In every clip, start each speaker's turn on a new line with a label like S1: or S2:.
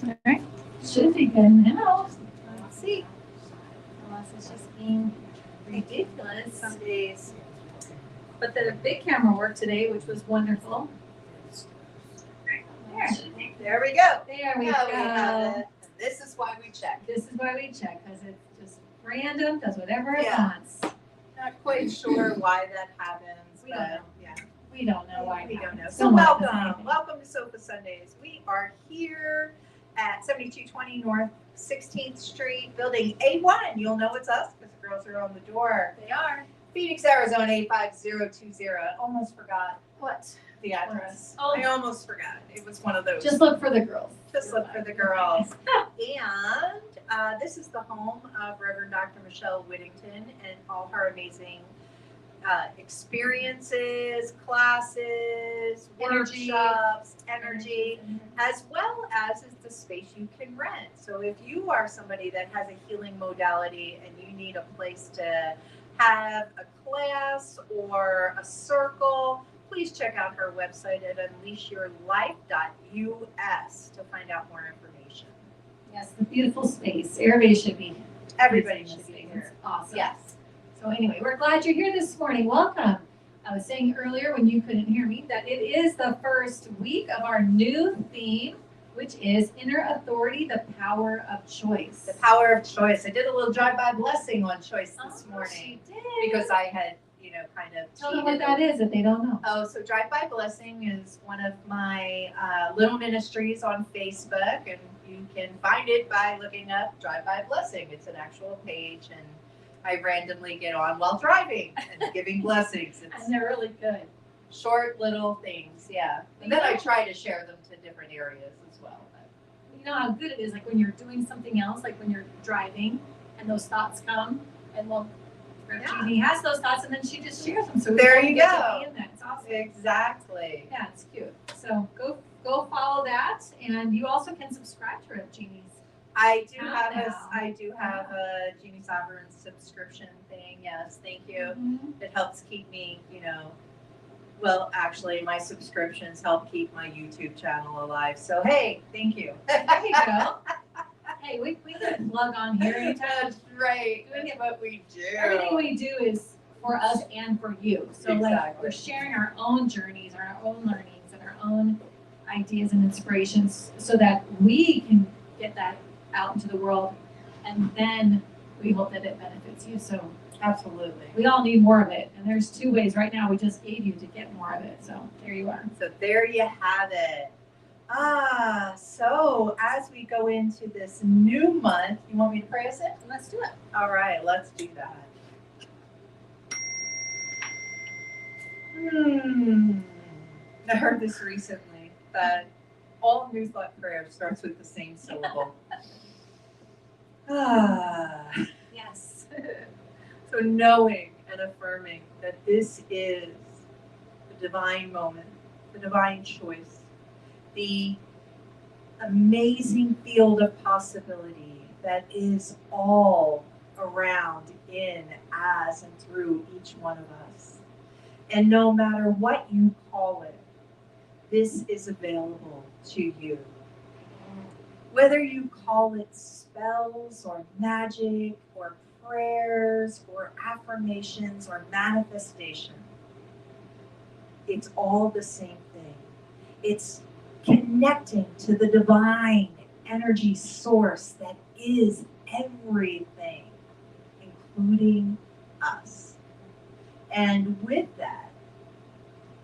S1: All right. Should be good now. Let's see. Unless it's just being ridiculous some days. But the big camera worked today, which was wonderful. There.
S2: There we go.
S1: There we
S2: Now
S1: go.
S2: we have it. This is why we check.
S1: This is why we check, because it's just random, does whatever it
S2: Yeah.
S1: wants.
S2: Not quite sure why that happens,
S1: We don't
S2: but
S1: know.
S2: yeah.
S1: We don't know why.
S2: We don't know. So
S1: Someone doesn't
S2: welcome.
S1: know.
S2: Welcome to Sofa Sundays. We are here at 7220 North 16th Street, building A1. You'll know it's us because the girls are on the door.
S1: They are.
S2: Phoenix, Arizona 85020. Almost forgot
S1: What?
S2: the address.
S1: Oh.
S2: I almost forgot. It was one of those.
S1: Just look for the girls.
S2: Just look for the girls. And this is the home of Reverend Dr. Michelle Whittington and all her amazing experiences, classes,
S1: Energy.
S2: workshops, energy, as well as is the space you can rent. So if you are somebody that has a healing modality and you need a place to have a class or a circle, please check out her website at unleashyourlife.us to find out more information.
S1: Yes, the beautiful space. Everybody should be.
S2: Everybody
S1: using
S2: should
S1: this
S2: be
S1: space.
S2: here.
S1: It's awesome.
S2: Yes.
S1: So anyway, we're glad you're here this morning. Welcome. I was saying earlier when you couldn't hear me that it is the first week of our new theme, which is Inner Authority, the Power of Choice.
S2: The power of choice. I did a little drive-by blessing on choice this morning
S1: She did.
S2: because I had, kind of
S1: Tell them what that is if they don't know.
S2: Oh, so Drive-By Blessing is one of my little ministries on Facebook, and you can find it by looking up Drive-By Blessing. It's an actual page, and I randomly get on while driving and giving blessings. It's
S1: And they're really good.
S2: short little things, yeah. And then I try to share them to different areas as well. But
S1: You know how good it is, like when you're doing something else, like when you're driving and those thoughts come, and well,
S2: Yeah.
S1: Jeannie has those thoughts, and then she just shares them. So we
S2: There
S1: all
S2: you
S1: get
S2: go.
S1: to be in that. It's awesome.
S2: Exactly.
S1: Yeah, it's cute. So go follow that, and you also can subscribe to Jeannie's.
S2: I do
S1: Count
S2: have
S1: now.
S2: a Jeannie Sovereign subscription thing. Yes, thank you.
S1: Mm-hmm.
S2: It helps keep me, well, actually, my subscriptions help keep my YouTube channel alive. So, hey, thank you.
S1: There you go. Hey, we can plug on here anytime.
S2: That's right. That's what we do.
S1: Everything we do is for us and for you. So like
S2: Exactly.
S1: we're sharing our own journeys, our own learnings, and our own ideas and inspirations so that we can get that out into the world, and then we hope that it benefits you. So
S2: Absolutely.
S1: we all need more of it, and there's two ways right now we just gave you to get more of it. So there you are.
S2: So there you have it. So as we go into this new month, you want me to pray us in?
S1: Let's do it.
S2: All right, let's do that. I heard this recently that all New Thought prayer starts with the same syllable.
S1: Yes.
S2: So knowing and affirming that this is the divine moment, the divine choice, the amazing field of possibility that is all around, in, as, and through each one of us. And no matter what you call it, this is available to you. Whether you call it spells or magic or prayers or affirmations or manifestation, it's all the same thing. It's connecting to the divine energy source that is everything, including us. And with that,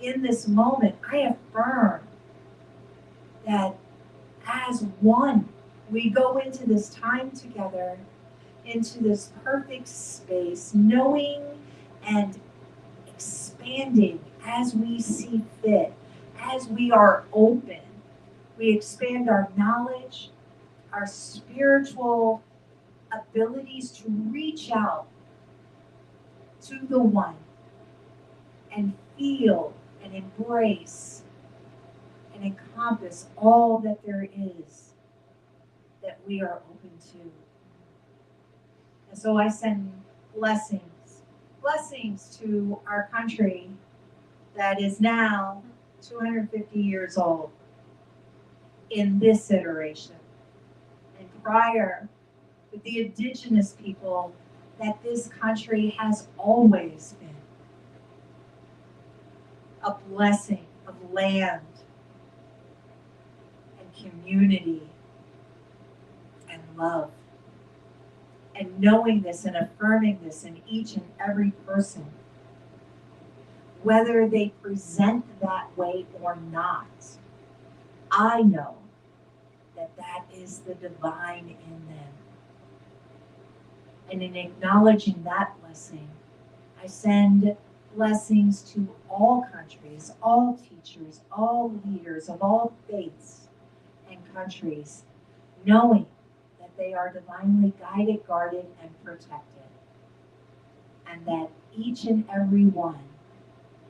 S2: in this moment, I affirm that as one, we go into this time together, into this perfect space, knowing and expanding as we see fit, as we are open. We expand our knowledge, our spiritual abilities to reach out to the one and feel and embrace and encompass all that there is that we are open to. And so I send blessings to our country that is now 250 years old in this iteration. prior with the indigenous people that this country has always been a blessing of land and community and love. And knowing this and affirming this in each and every person, whether they present that way or not, I know that that is the divine in them. And in acknowledging that blessing, I send blessings to all countries, all teachers, all leaders of all faiths and countries, knowing that they are divinely guided, guarded, and protected. And that each and every one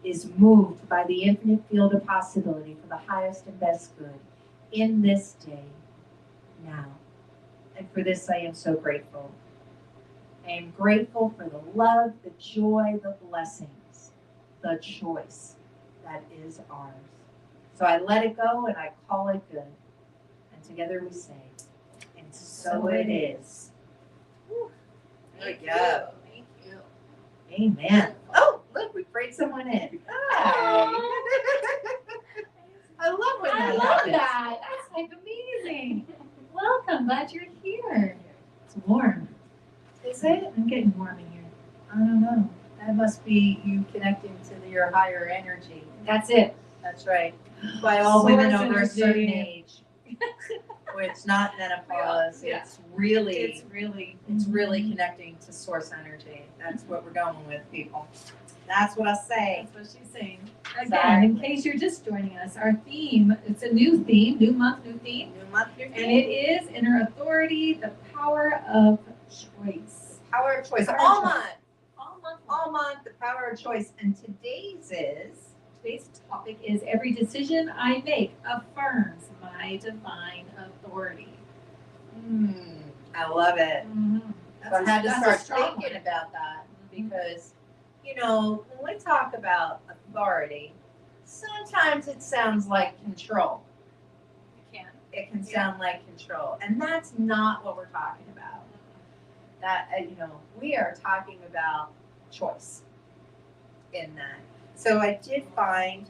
S2: is moved by the infinite field of possibility for the highest and best good in this day, now. And for this I am so grateful. I am grateful for the love, the joy, the blessings, the choice that is ours. So I let it go and I call it good. And together we say, and so it is. Whew. There we go.
S1: Thank you.
S2: Amen. Oh, look, we prayed someone in. Hi. I love when
S1: I
S2: that
S1: love
S2: happens.
S1: that. That's like amazing. Welcome. Glad you're here. It's warm.
S2: Is it?
S1: I'm getting warm in here.
S2: I don't know. That must be you connecting to your higher energy.
S1: That's it.
S2: That's right. By all women
S1: Source
S2: over a certain
S1: energy.
S2: age. It's not menopause.
S1: Yeah.
S2: It's really
S1: It's really.
S2: connecting to source energy. That's what we're going with, people. That's what I say.
S1: That's what she's saying. Again,
S2: Exactly.
S1: in case you're just joining us, our theme, it's a new theme, new month, new theme.
S2: New month, new
S1: And it is inner authority, the power of choice.
S2: power of choice.
S1: Power of
S2: All
S1: choice.
S2: month.
S1: All
S2: All month, the power of choice. And
S1: Today's topic is every decision I make affirms my divine authority.
S2: I love it. So I had to
S1: That's a
S2: start
S1: strong
S2: thinking
S1: one.
S2: about that because, when we talk about authority, sometimes it sounds like control. It can sound like control. And that's not what we're talking about. That, we are talking about choice in that. So I did find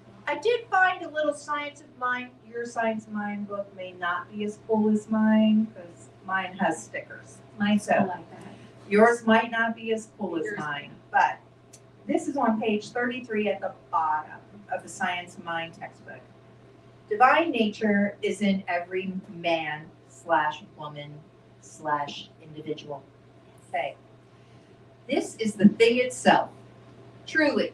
S2: a little Science of Mind. Your Science of Mind book may not be as cool as mine because mine has stickers.
S1: Mine's
S2: So,
S1: so like that.
S2: Yours might not be as cool as
S1: Yours-
S2: mine, but this is on page 33 at the bottom of the Science of Mind textbook. Divine nature is in every man/woman/individual. Okay. This is the thing itself. Truly,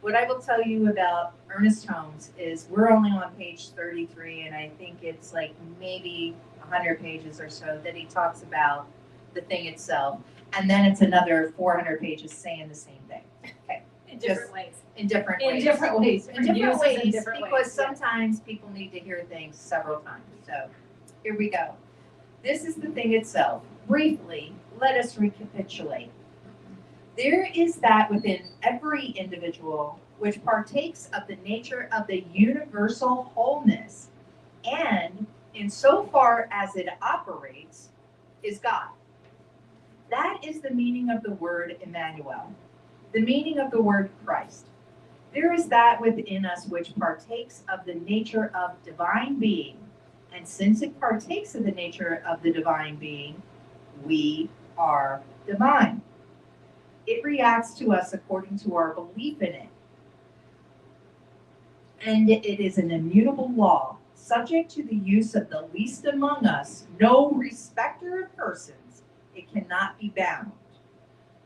S2: what I will tell you about Ernest Holmes is we're only on page 33, and I think it's like maybe 100 pages or so that he talks about the thing itself. And then it's another 400 pages saying the same thing. Okay.
S1: In different ways.
S2: In different
S1: In
S2: ways.
S1: different ways.
S2: In different
S1: uses
S2: ways,
S1: in different
S2: because
S1: ways.
S2: sometimes people need to hear things several times. So here we go. This is the thing itself. Briefly, let us recapitulate. There is that within every individual which partakes of the nature of the universal wholeness, and insofar as it operates, is God. That is the meaning of the word Emmanuel, the meaning of the word Christ. There is that within us which partakes of the nature of divine being, and since it partakes of the nature of the divine being, we are divine. It reacts to us according to our belief in it. And it is an immutable law, subject to the use of the least among us, no respecter of persons. It cannot be bound.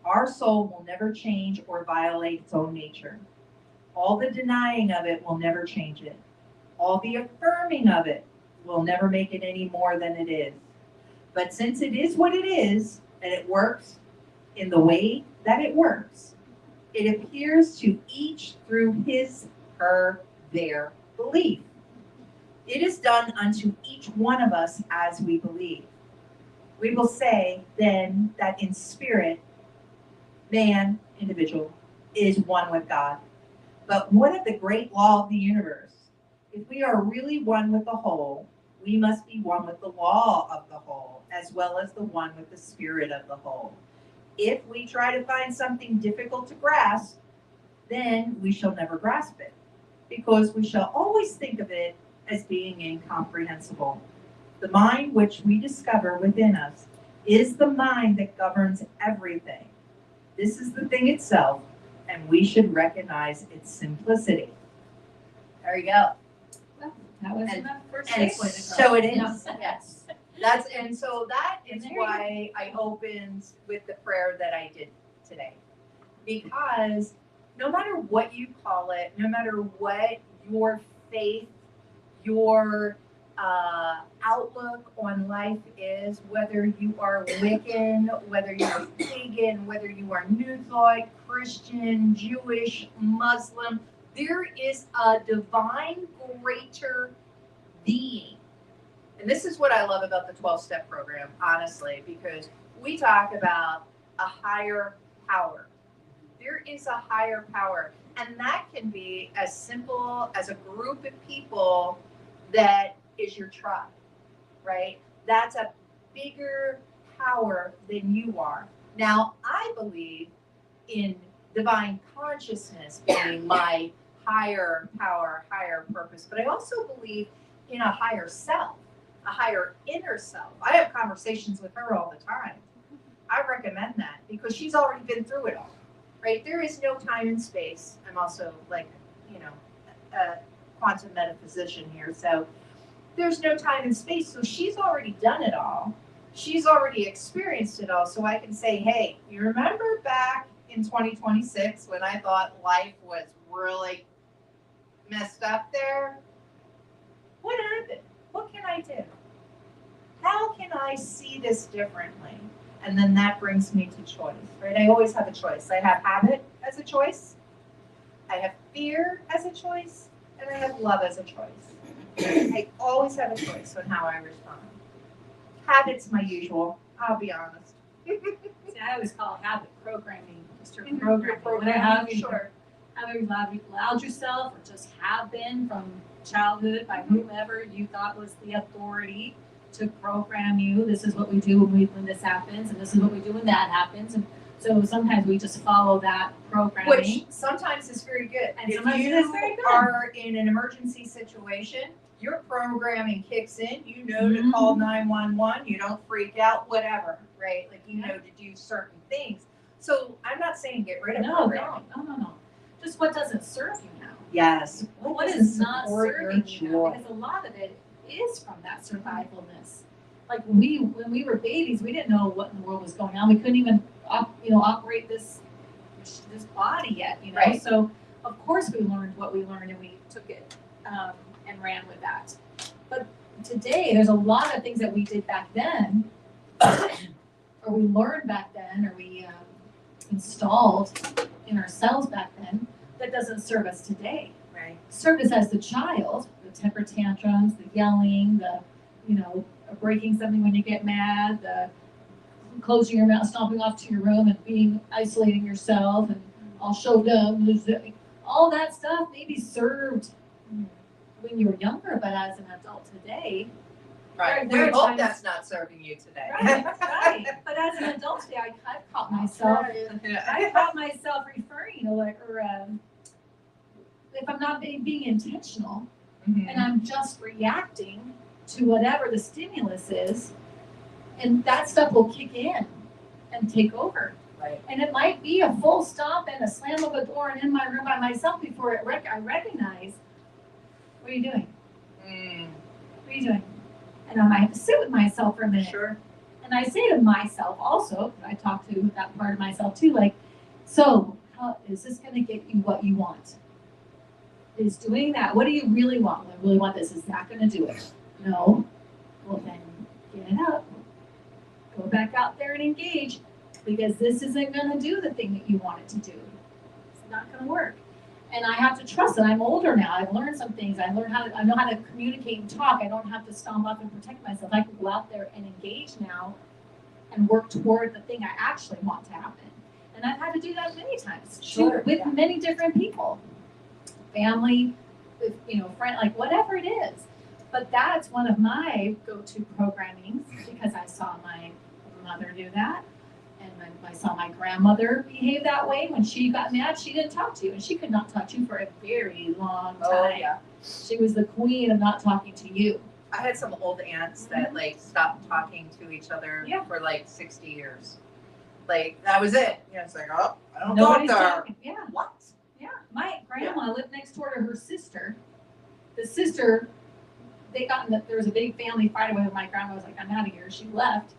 S2: Our soul will never change or violate its own nature. All the denying of it will never change it. All the affirming of it will never make it any more than it is. But since it is what it is, and it works in the way that it works, it appears to each through his, her, their belief. It is done unto each one of us as we believe. We will say then that in spirit, man, individual, is one with God. But what of the great law of the universe? If we are really one with the whole, We must be one with the law of the whole, as well as the one with the spirit of the whole. If we try to find something difficult to grasp, then we shall never grasp it, because we shall always think of it as being incomprehensible. The mind which we discover within us is the mind that governs everything. This is the thing itself, and we should recognize its simplicity. There you go.
S1: Well, that was
S2: And-
S1: enough for
S2: And
S1: today.
S2: so it is,
S1: Yeah.
S2: yes. So that is
S1: There you
S2: why I opened with the prayer that I did today. Because no matter what you call it, no matter what your faith, your outlook on life is, whether you are Wiccan, whether you're pagan, whether you are New Thought, Christian, Jewish, Muslim, there is a divine greater being. And this is what I love about the 12-step program, honestly, because we talk about a higher power. There is a higher power. And that can be as simple as a group of people that is your tribe, right? That's a bigger power than you are. Now, I believe in divine consciousness being my higher power, higher purpose, but I also believe in a higher self, a higher inner self. I have conversations with her all the time. I recommend that because she's already been through it all, right? There is no time and space. I'm also like, a quantum metaphysician here. So there's no time and space. So she's already done it all. She's already experienced it all. So I can say, hey, you remember back in 2026 when I thought life was really messed up there? What happened? What can I do? How can I see this differently? And then that brings me to choice, right? I always have a choice. I have habit as a choice. I have fear as a choice. And I have love as a choice. I always have a choice on how I respond. Habit's my usual, I'll be honest.
S1: See, I always call habit programming, just your
S2: Mhm.
S1: programming.
S2: Programming,
S1: Have you
S2: sure.
S1: allowed yourself, or just have been from childhood by whomever you thought was the authority to program you. This is what we do when this happens, and this is what we do when that happens. And so sometimes we just follow that programming.
S2: Which sometimes is very good.
S1: And
S2: If
S1: sometimes it
S2: you
S1: is very good.
S2: are in an emergency situation, your programming kicks in. You know to
S1: Mhm.
S2: call 911. You don't freak out, whatever, right? Like you
S1: Yeah.
S2: know to do certain things. So I'm not saying get rid of
S1: No,
S2: programming.
S1: no. Just what doesn't serve you now.
S2: Yes.
S1: What
S2: doesn't
S1: is not
S2: support
S1: serving
S2: your
S1: you now?
S2: joy?
S1: Because a lot of it is from that survivalness. Like when we were babies, we didn't know what in the world was going on. We couldn't even operate this body yet,
S2: Right.
S1: So of course we learned what we learned and we took it and ran with that. But today there's a lot of things that we did back then, or we learned back then, or we installed in ourselves back then that doesn't serve us today.
S2: Right.
S1: Served us as the child, the temper tantrums, the yelling, the breaking something when you get mad, the closing your mouth, stomping off to your room and isolating yourself and I'll show them, all that stuff maybe served when you were younger, but as an adult today,
S2: Right.
S1: There
S2: We
S1: are
S2: hope
S1: times-
S2: that's not serving you today.
S1: right. But as an adult today, I've caught myself referring, if I'm not being intentional
S2: Mhm.
S1: and I'm just reacting to whatever the stimulus is, and that stuff will kick in and take over.
S2: Right.
S1: And it might be a full stop and a slam of a door and in my room by myself before I recognize, what are you doing? What are you doing? And I might have to sit with myself for a minute.
S2: Sure.
S1: And I say to myself also, I talk to that part of myself too, like, so how is this going to get you what you want? Is doing that, what do you really want? I really want this. Is that going to do it? No. Well, then get it up. Go back out there and engage, because this isn't going to do the thing that you want it to do. It's not going to work. And I have to trust that I'm older now. I've learned some things. I know how to communicate and talk. I don't have to stomp up and protect myself. I can go out there and engage now and work toward the thing I actually want to happen. And I've had to do that many times,
S2: Sure,
S1: with
S2: yeah.
S1: many different people, family, with, friend, like whatever it is. But that's one of my go-to programmings because I saw my mother do that. And when I saw my grandmother behave that way, when she got mad, she didn't talk to you. And she could not talk to you for a very long time.
S2: Oh, yeah.
S1: She was the queen of not talking to you.
S2: I had some old aunts that like stopped talking to each other
S1: Yeah.
S2: for like 60 years. Like that was it. Yeah, it's like, oh, I don't
S1: Nobody's
S2: talk to her.
S1: talking. Yeah,
S2: What?
S1: yeah. My grandma lived next door to her sister. The sister, there was a big family fight away with my grandma. Was like, I'm out of here. She left.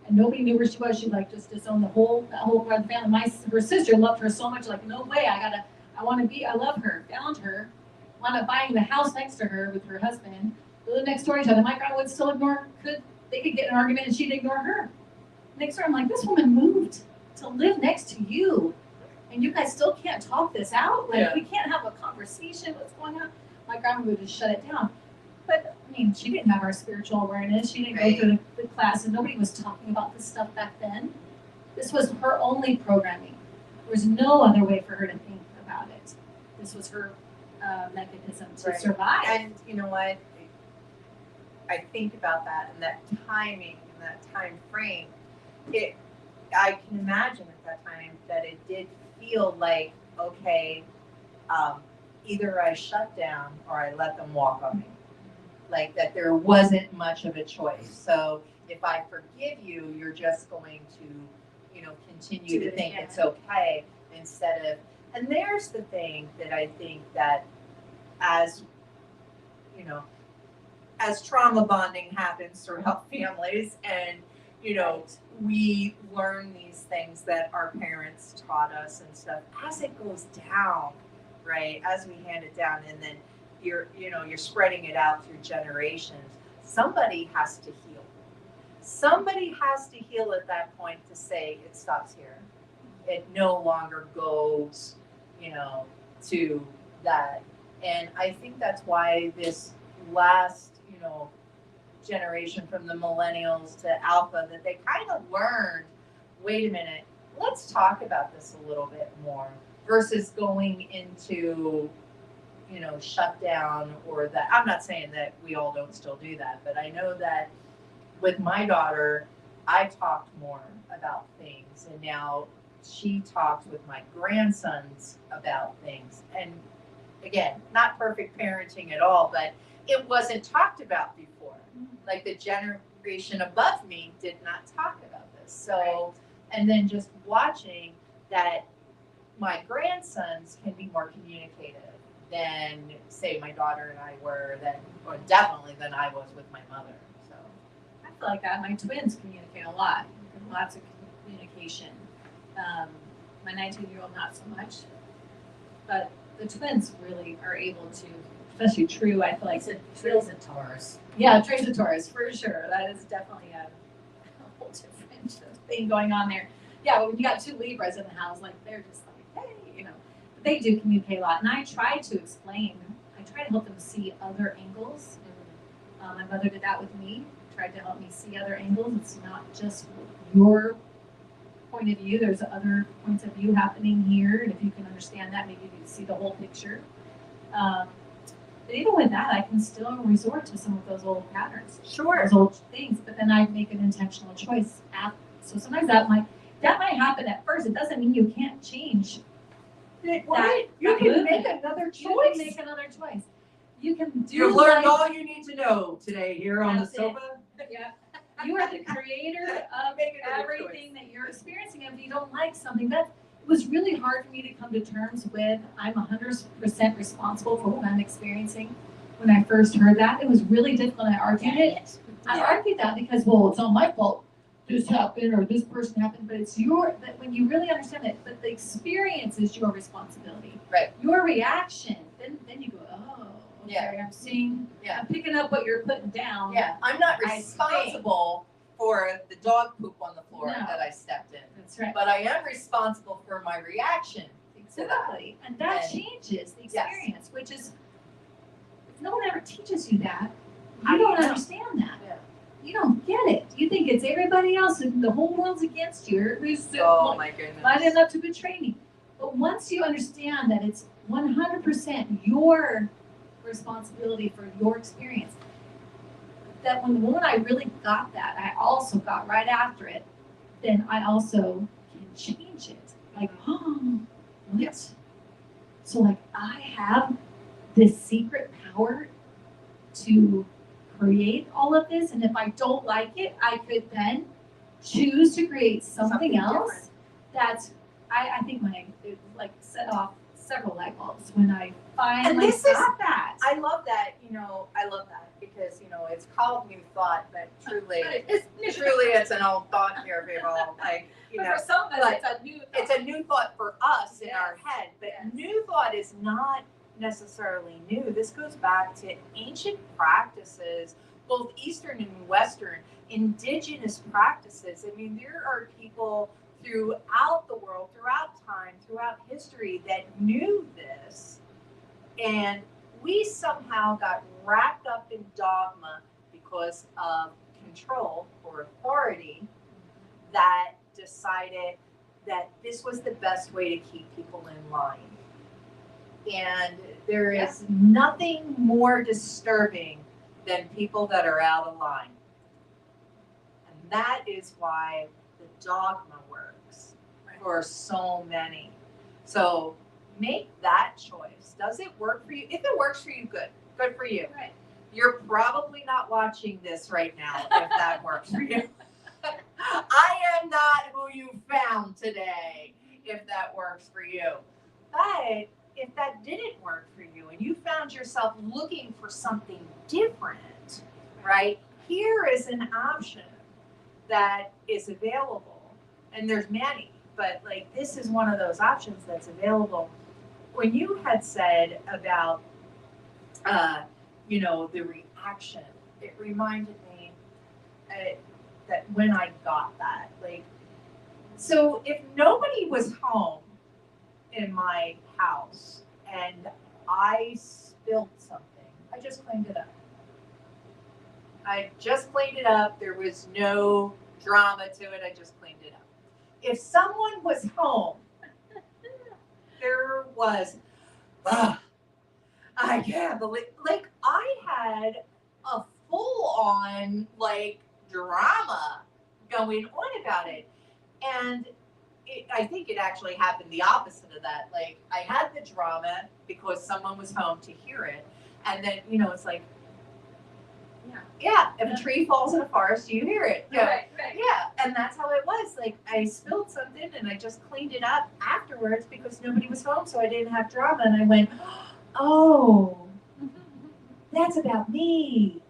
S1: And nobody knew where she was. She like just disowned that whole part of the family. Her sister loved her so much, like, no way, I love her. Found her, wound up buying the house next to her with her husband. They lived next door to each other. My grandma would still they could get in an argument and she'd ignore her. Next door, I'm like, this woman moved to live next to you. And you guys still can't talk this out? Like, we can't have a conversation, what's going on? My grandma would just shut it down. But, I mean, she didn't have our spiritual awareness. She didn't go through the classes. Nobody was talking about this stuff back then. This was her only programming. There was no other way for her to think about it. This was her mechanism to survive.
S2: And you know what? I think about that and that timing and that time frame. I can imagine at that time that it did feel like, okay, either I shut down or I let them walk on me. Like that there wasn't much of a choice. So if I forgive you, you're just going to, continue to think it's okay instead of, and there's the thing that I think that as trauma bonding happens throughout families and, we learn these things that our parents taught us and stuff as it goes down, right? As we hand it down and then you're spreading it out through generations. Somebody has to heal. Somebody has to heal at that point to say it stops here. It no longer goes, to that. And I think that's why this last, generation from the millennials to alpha, that they kind of learned, wait a minute, let's talk about this a little bit more versus going into shut down or that. I'm not saying that we all don't still do that, but I know that with my daughter, I talked more about things and now she talks with my grandsons about things. And again, not perfect parenting at all, but it wasn't talked about before. Like the generation above me did not talk about this. So, and then just watching that my grandsons can be more communicative than say my daughter and I were or definitely than I was with my mother. So
S1: I feel like that. My twins communicate a lot. Lots of communication. My 19-year-old not so much. But the twins really are able to, especially True, I feel like.
S3: Trill's a Taurus.
S1: Yeah, Trey's a Taurus, for sure. That is definitely a whole different thing going on there. Yeah, but when you got two Libras in the house, like they're just like, hey, But they do communicate a lot. And I try to explain, I try to help them see other angles. My mother did that with me, tried to help me see other angles. It's not just your point of view. There's other points of view happening here. And if you can understand that, maybe you can see the whole picture. But even with that, I can still resort to some of those old patterns.
S2: sure.
S1: Those old things, but then I make an intentional choice. So sometimes that might happen at first. It doesn't mean you can't change.
S2: Right. You
S1: that
S2: can
S1: movement.
S2: make another
S1: You
S2: choice.
S1: can make another choice. You can do
S3: You've learned
S1: life-
S3: all you need to know today here on the
S1: That's it.
S3: sofa.
S1: Yeah. You are the creator of
S2: Make another
S1: everything that you're experiencing. And if you don't like something, it was really hard for me to come to terms with. I'm 100% responsible for what I'm experiencing. When I first heard that, it was really difficult. I argued it. I argued that because, well, it's not my fault. This happened or this person happened, but it's that when you really understand it, but the experience is your responsibility.
S2: Right.
S1: Your reaction, then you go, oh, okay,
S2: Yeah.
S1: I'm seeing,
S2: Yeah.
S1: I'm picking up what you're putting down.
S2: Yeah, I'm not
S1: I
S2: responsible for the dog poop on the floor
S1: No.
S2: that I stepped in,
S1: That's right.
S2: but I am responsible for my reaction.
S1: Exactly. And that
S2: And-
S1: changes the
S2: Yes.
S1: experience, which is, if no one ever teaches you that,
S2: How
S1: you
S2: do you
S1: don't
S2: know?
S1: understand that.
S2: Yeah.
S1: You don't get it. You think it's everybody else and the whole world's against you. Everybody's
S2: Oh my goodness.
S1: lining up to betray me. But once you understand that it's 100% your responsibility for your experience, that when the moment I really got that, I also got right after it, then I also can change it. Like, oh, what?
S2: Yes.
S1: So like I have this secret power to create all of this, and if I don't like it, I could then choose to create something else.
S2: Different.
S1: That's I think it like set off several light bulbs when I finally
S2: And this
S1: got that.
S2: I love that, I love that because, it's called new thought, but truly, it's an old thought here, people. Like,
S1: But for some of us,
S2: but
S1: it's a new thought.
S2: it's a new thought for us in our
S1: Yes.
S2: head, but
S1: Yes.
S2: new thought is not necessarily new. This goes back to ancient practices, both Eastern and Western, indigenous practices. I mean, there are people throughout the world, throughout time, throughout history that knew this, and we somehow got wrapped up in dogma because of control or authority that decided that this was the best way to keep people in line. And there is nothing more disturbing than people that are out of line. And that is why the dogma works for so many. So make that choice. Does it work for you? If it works for you, good. Good for you.
S1: Right.
S2: You're probably not watching this right now if that works for you. I am not who you found today if that works for you. But if that didn't work for you and you found yourself looking for something different, right? Here is an option that is available. And there's many, but like this is one of those options that's available. When you had said about the reaction, it reminded me that when I got that, like, so if nobody was home in my house and I spilled something, I just cleaned it up. I just cleaned it up. There was no drama to it. I just cleaned it up. If someone was home, there was, I can't believe, like, I had a full-on, like, drama going on about it. And I think it actually happened the opposite of that. Like, I had the drama because someone was home to hear it. And then, it's like, if a tree falls in a forest, you hear it.
S1: Right.
S2: Yeah, and that's how it was. Like, I spilled something and I just cleaned it up afterwards because nobody was home, so I didn't have drama. And I went, oh, that's about me.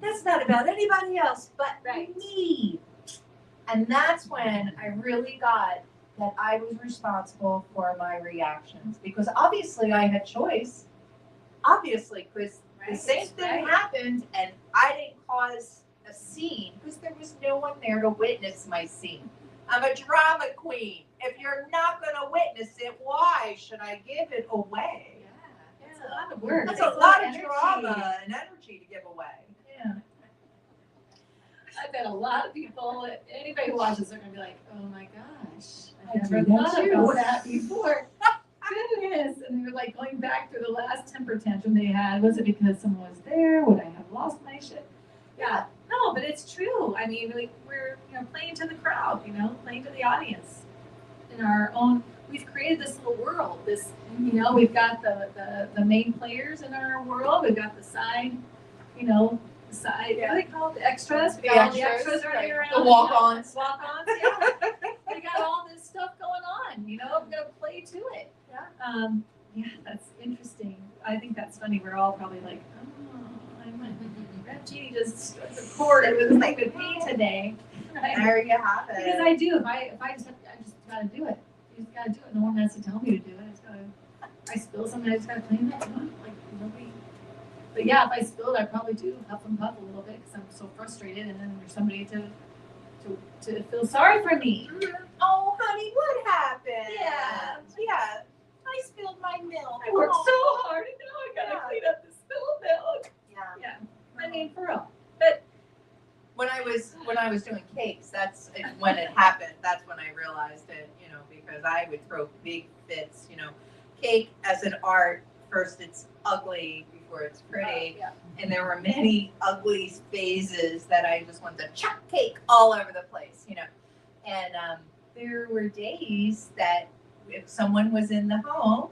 S2: That's not about anybody else but me. And that's when I really got that I was responsible for my reactions, because obviously I had choice. Obviously, because the same thing happened and I didn't cause a scene because there was no one there to witness my scene. I'm a drama queen. If you're not going to witness it, why should I give it away?
S1: Yeah, it's a lot of work.
S2: That's
S1: It's
S2: a lot of
S1: energy.
S2: drama and energy to give away.
S1: Yeah. I bet a lot of people, anybody who watches, are going to be like, oh my gosh, I never
S3: do that
S1: thought
S3: too.
S1: about that before. Goodness. And they're like going back to the last temper tantrum they had. Was it because someone was there? Would I have lost my shit? Yeah. No, but it's true. I mean, like, we're playing to the crowd, playing to the audience. In our own, we've created this little world. This, we've got the main players in our world. We've got the side, what do they call it? The extras. We got all the extras running around.
S2: The walk-ons.
S1: Walk-ons, yeah. We got all this stuff going on. We're gonna play to it. Yeah, that's interesting. I think that's funny. We're all probably like, oh, Rep G just struck a chord. It was like with me today. Right?
S2: There you have it.
S1: Because I do. If I just gotta do it. You just gotta do it. No one has to tell me to do it. I spill something. I just gotta clean it up. Like nobody. But yeah, if I spilled, I probably do huff and puff a little bit because I'm so frustrated, and then there's somebody to feel sorry for me.
S2: Oh, honey, what happened?
S1: Yeah.
S2: Yeah. I spilled my milk.
S1: I worked so hard, and now I gotta clean up the spilled milk.
S2: Yeah.
S1: I mean, for real. But
S2: When I was doing cakes, that's when it happened. That's when I realized it, because I would throw big fits, cake as an art first it's ugly before it's pretty.
S1: Yeah.
S2: And there were many ugly phases that I just wanted to chuck cake all over the place, you know. And there were days that if someone was in the home,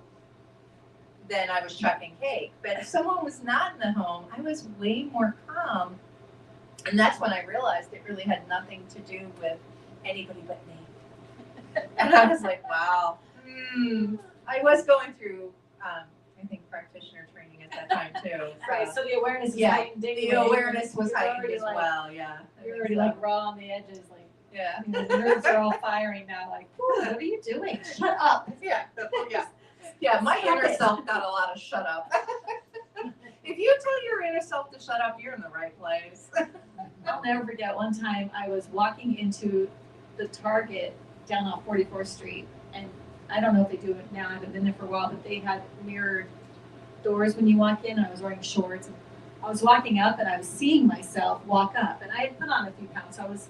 S2: then I was chucking cake. But if someone was not in the home, I was way more calm. And that's when I realized it really had nothing to do with anybody but me. And I was like, wow. I was going through, I think, practitioner training at that time too.
S1: Right, so the awareness is
S2: Yeah,
S1: heightened
S2: the
S1: anyway.
S2: awareness was
S1: You're
S2: heightened
S1: already
S2: as
S1: like-
S2: well, yeah.
S1: You're already like raw on the edges, like,
S2: Yeah.
S1: you know, the nerves are all firing now, like, "Whew, what are you doing? Shut up.
S2: Yeah, yeah. Yeah, my
S1: Stop
S2: inner
S1: it.
S2: self got a lot of shut up. If you tell your inner self to shut up, you're in the right place.
S1: I'll never forget one time I was walking into the Target down on 44th Street, and I don't know if they do it now, I haven't been there for a while, but they had mirrored doors when you walk in, and I was wearing shorts, and I was walking up and I was seeing myself walk up, and I had put on a few pounds, so I was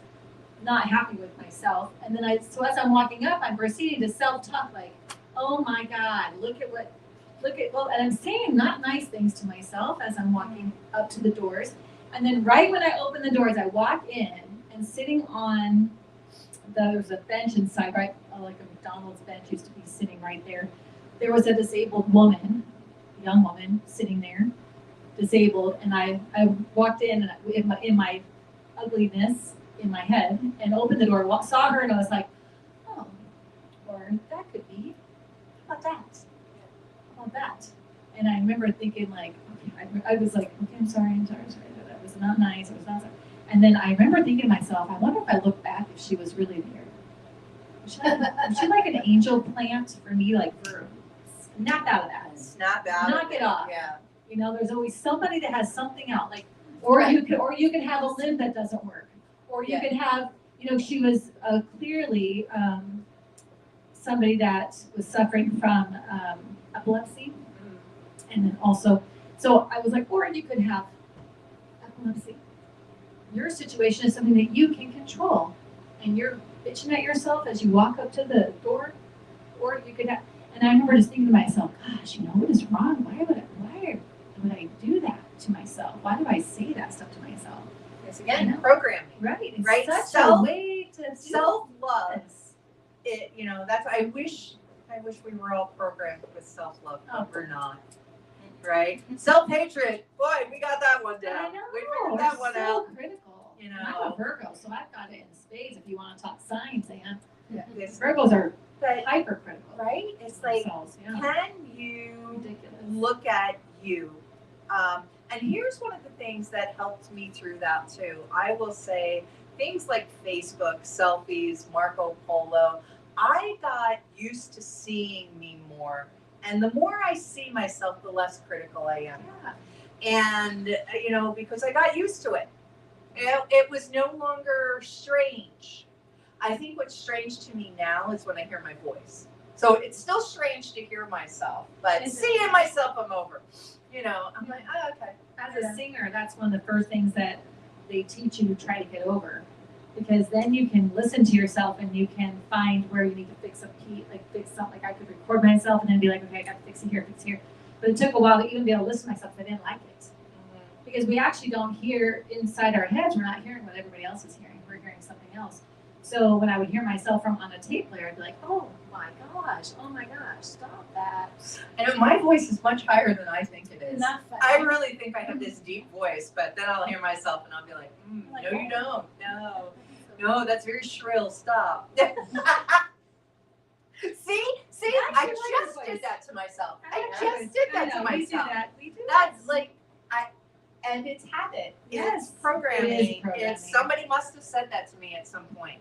S1: not happy with myself, and then so as I'm walking up, I'm proceeding to self-talk like, oh my God, well, and I'm saying not nice things to myself as I'm walking up to the doors. And then right when I open the doors, I walk in, and sitting on there's a bench inside, right, like a McDonald's bench used to be sitting right there. There was a disabled woman, a young woman sitting there, disabled, and I walked in and in my ugliness in my head and opened the door, saw her, and I was like, oh, or that could be, how about that? How about that? And I remember thinking like, okay, I was like, okay, I'm sorry, that was not nice, it was not. And then I remember thinking to myself, I wonder if I look back if she was really there. Was she like an angel plant for me, like for snap out of that,
S2: Snap out.
S1: knock it off.
S2: Yeah.
S1: You know, there's always somebody that has something out, like, or you can have a limb that doesn't work, or you
S2: Yeah.
S1: can have, you know, she was clearly somebody that was suffering from epilepsy, and then also, so I was like, or you could have epilepsy. Your situation is something that you can control, and you're bitching at yourself as you walk up to the door, or you could have, and I remember just thinking to myself, gosh, you know, what is wrong? Why would I do that to myself? Why do I say that stuff to myself?
S2: It's again,
S1: You know?
S2: programming.
S1: Right, it's
S2: Right,
S1: such a way to do
S2: Self-love.
S1: this.
S2: It, you know, that's, I wish we were all programmed with self-love,
S1: Oh.
S2: but we're not. Right? Self-hatred, boy, we got that one down.
S1: I know,
S2: We figured that
S1: it's
S2: one
S1: so
S2: out.
S1: critical.
S2: You
S1: And I'm a
S2: know.
S1: Virgo, so I've got it in spades if you want to talk signs, Anne.
S2: This-
S1: Virgos are
S2: But,
S1: hypercritical.
S2: right? It's like,
S1: themselves, yeah.
S2: can you
S1: Ridiculous.
S2: look at you? And here's one of the things that helped me through that too. I will say things like Facebook, selfies, Marco Polo. I got used to seeing me more. And the more I see myself, the less critical I am.
S1: Yeah.
S2: And, you know, because I got used to it. It was no longer strange. I think what's strange to me now is when I hear my voice. So it's still strange to hear myself, but
S1: Is it?
S2: seeing myself, I'm over. You know, I'm like, oh, okay.
S1: As a singer, that's one of the first things that they teach you to try to get over. Because then you can listen to yourself and you can find where you need to fix a key, like fix something. Like I could record myself and then be like, okay, I got to fix it here, fix it here. But it took a while to even be able to listen to myself. I didn't like it. Because we actually don't hear inside our heads, we're not hearing what everybody else is hearing. We're hearing something else. So when I would hear myself from on a tape player, I'd be like, oh my gosh, stop that.
S2: And my voice is much higher than I think it is.
S1: Isn't that funny?
S2: I really think I have this deep voice, but then I'll hear myself and I'll be like,
S1: Like,
S2: no,
S1: oh.
S2: you don't. No, that's very shrill. Stop. See, I
S1: That's your
S2: just
S1: voice.
S2: did that to myself.
S1: I
S2: I
S1: know.
S2: just did that
S1: I
S2: to
S1: know, we do
S2: myself.
S1: that. We do
S2: That's
S1: that.
S2: like and it's habit.
S1: Yes,
S2: It's programming.
S1: it is programming.
S2: It's somebody must have said that to me at some point.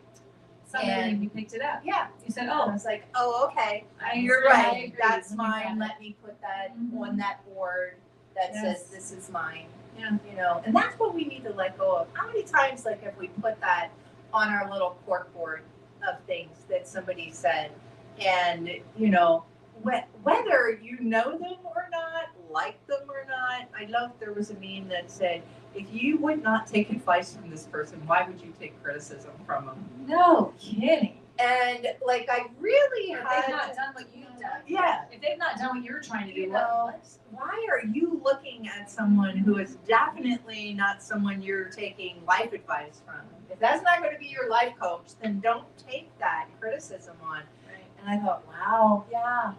S1: Something
S2: and-
S1: you picked it up.
S2: Yeah.
S1: You said,
S2: I
S1: oh,
S2: was like, oh, okay.
S1: I
S2: You're right.
S1: agree.
S2: That's
S1: Let me
S2: mine.
S1: grab it.
S2: Let me put that
S1: Mhm.
S2: on that board that
S1: Yes.
S2: says this is mine.
S1: Yeah.
S2: You know, and that's what we need to let go of. How many times, like, have we put that on our little cork board of things that somebody said, and you know, whether you know them or not, like them or not. I love there was a meme that said, if you would not take advice from this person, why would you take criticism from them?
S1: no kidding.
S2: And like, I really
S1: If
S2: had
S1: they've not done what you've done.
S2: Yeah.
S1: If they've not That's not what you're trying to do.
S2: You know, why are you looking at someone who is definitely not someone you're taking life advice from? If that's not going to be your life coach, then don't take that criticism on.
S1: Right.
S2: And I thought, wow, yeah.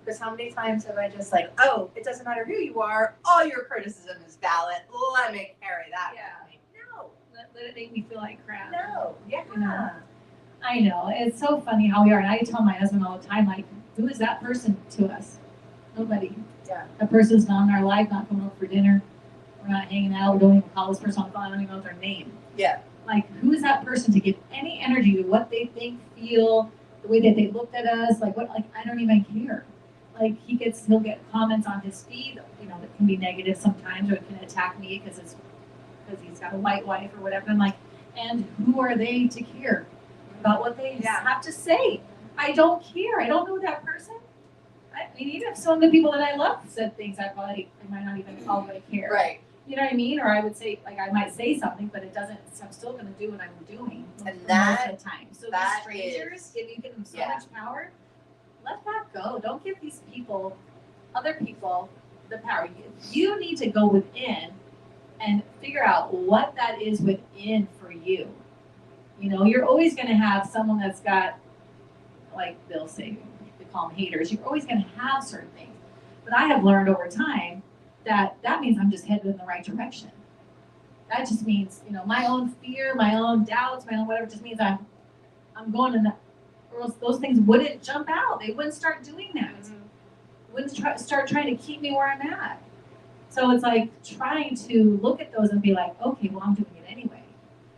S2: Because how many times have I just like, oh, it doesn't matter who you are, all your criticism is valid. Let me carry that
S1: Yeah.
S2: with me. No,
S1: Let it make me feel like crap.
S2: no, yeah.
S1: You know. I know. It's so funny how we are. And I tell my husband all the time, like, who is that person to us? Nobody.
S2: Yeah.
S1: That person's not in our life, not coming over for dinner. We're not hanging out. We don't even call this person on the phone. I don't even know their name.
S2: Yeah.
S1: Like, who is that person to give any energy to what they think, feel, the way that they looked at us? Like, what? Like, I don't even care. Like, he'll get comments on his feed, you know, that can be negative sometimes, or it can attack me because he's got a white wife or whatever. I'm like, and who are they to care about what they have to say? I don't care. I don't know that person. I mean, even if some of the people that I love said things, I might not even always care.
S2: Right.
S1: You know what I mean? Or I would say, like, I might say something, but it doesn't. I'm still going to do what I'm doing
S2: And
S1: most of the time. So
S2: that
S1: these strangers, if you give them so
S2: yeah.
S1: much power, let that go. Don't give these people, other people, the power. You need to go within and figure out what that is within for you. You know, you're always going to have someone that's got, like they'll say, they call them haters. You're always going to have certain things. But I have learned over time that means I'm just headed in the right direction. That just means, you know, my own fear, my own doubts, my own whatever, just means I'm going in that, or else those things wouldn't jump out. They wouldn't start doing that. Wouldn't start trying to keep me where I'm at. So it's like trying to look at those and be like, okay, well, I'm doing it anyway.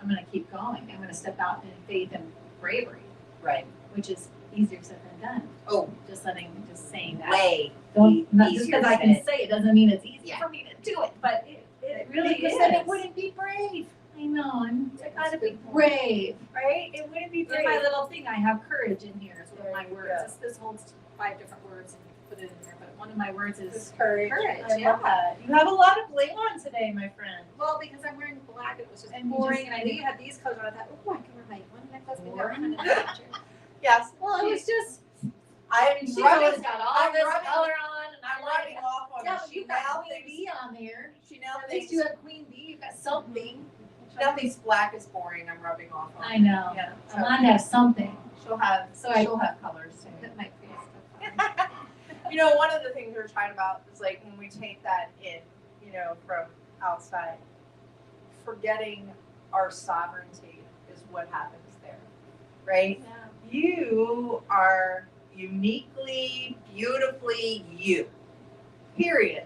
S1: I'm going to keep going. I'm going to step out in faith and bravery.
S2: Right.
S1: Which is easier said than done.
S2: Oh,
S1: Just saying that.
S2: way.
S1: Not just
S2: easier
S1: because I can
S2: said.
S1: say it doesn't mean it's easy
S2: Yeah.
S1: for me to do it, but it really
S2: because
S1: is.
S2: then it wouldn't be brave,
S1: I know. I gotta be
S2: good point.
S1: brave.
S2: right? It wouldn't be
S1: In
S2: brave.
S1: my little thing, I have courage in here. It's one
S2: There
S1: of my
S2: you
S1: words.
S2: go.
S1: This holds 5 different words and put it in there, but one of my words is
S2: This courage.
S1: courage.
S2: I
S1: Yeah.
S2: love that. You have a lot of bling on today, my friend.
S1: well, because I'm wearing black. It was just
S2: And
S1: boring,
S2: just-
S1: and I knew you had these colors on. I thought, oh, I can wear my one necklace with that
S2: Boring.
S1: kind of picture.
S2: Yes.
S1: Well, it was just.
S2: I'm
S1: She's
S2: rubbing,
S1: always got all
S2: I'm
S1: this
S2: rubbing-
S1: color on, and
S2: I'm
S1: I'm like,
S2: rubbing off on
S1: yeah,
S2: her.
S1: but
S2: She
S1: you've
S2: now
S1: got Queen
S2: thinks,
S1: Bee on there.
S2: she now
S1: At
S2: thinks,
S1: least you have Queen Bee. You've got something.
S2: she now thinks black is boring. I'm rubbing off on
S1: I know.
S2: Yeah.
S1: I want to have something.
S2: She'll have,
S1: So I-
S2: she'll have colors soon.
S1: Put my face stuff on.
S2: You know, one of the things we were talking about is like when we take that in, you know, from outside, forgetting our sovereignty is what happens there, right?
S1: Yeah.
S2: You are uniquely, beautifully you. Period.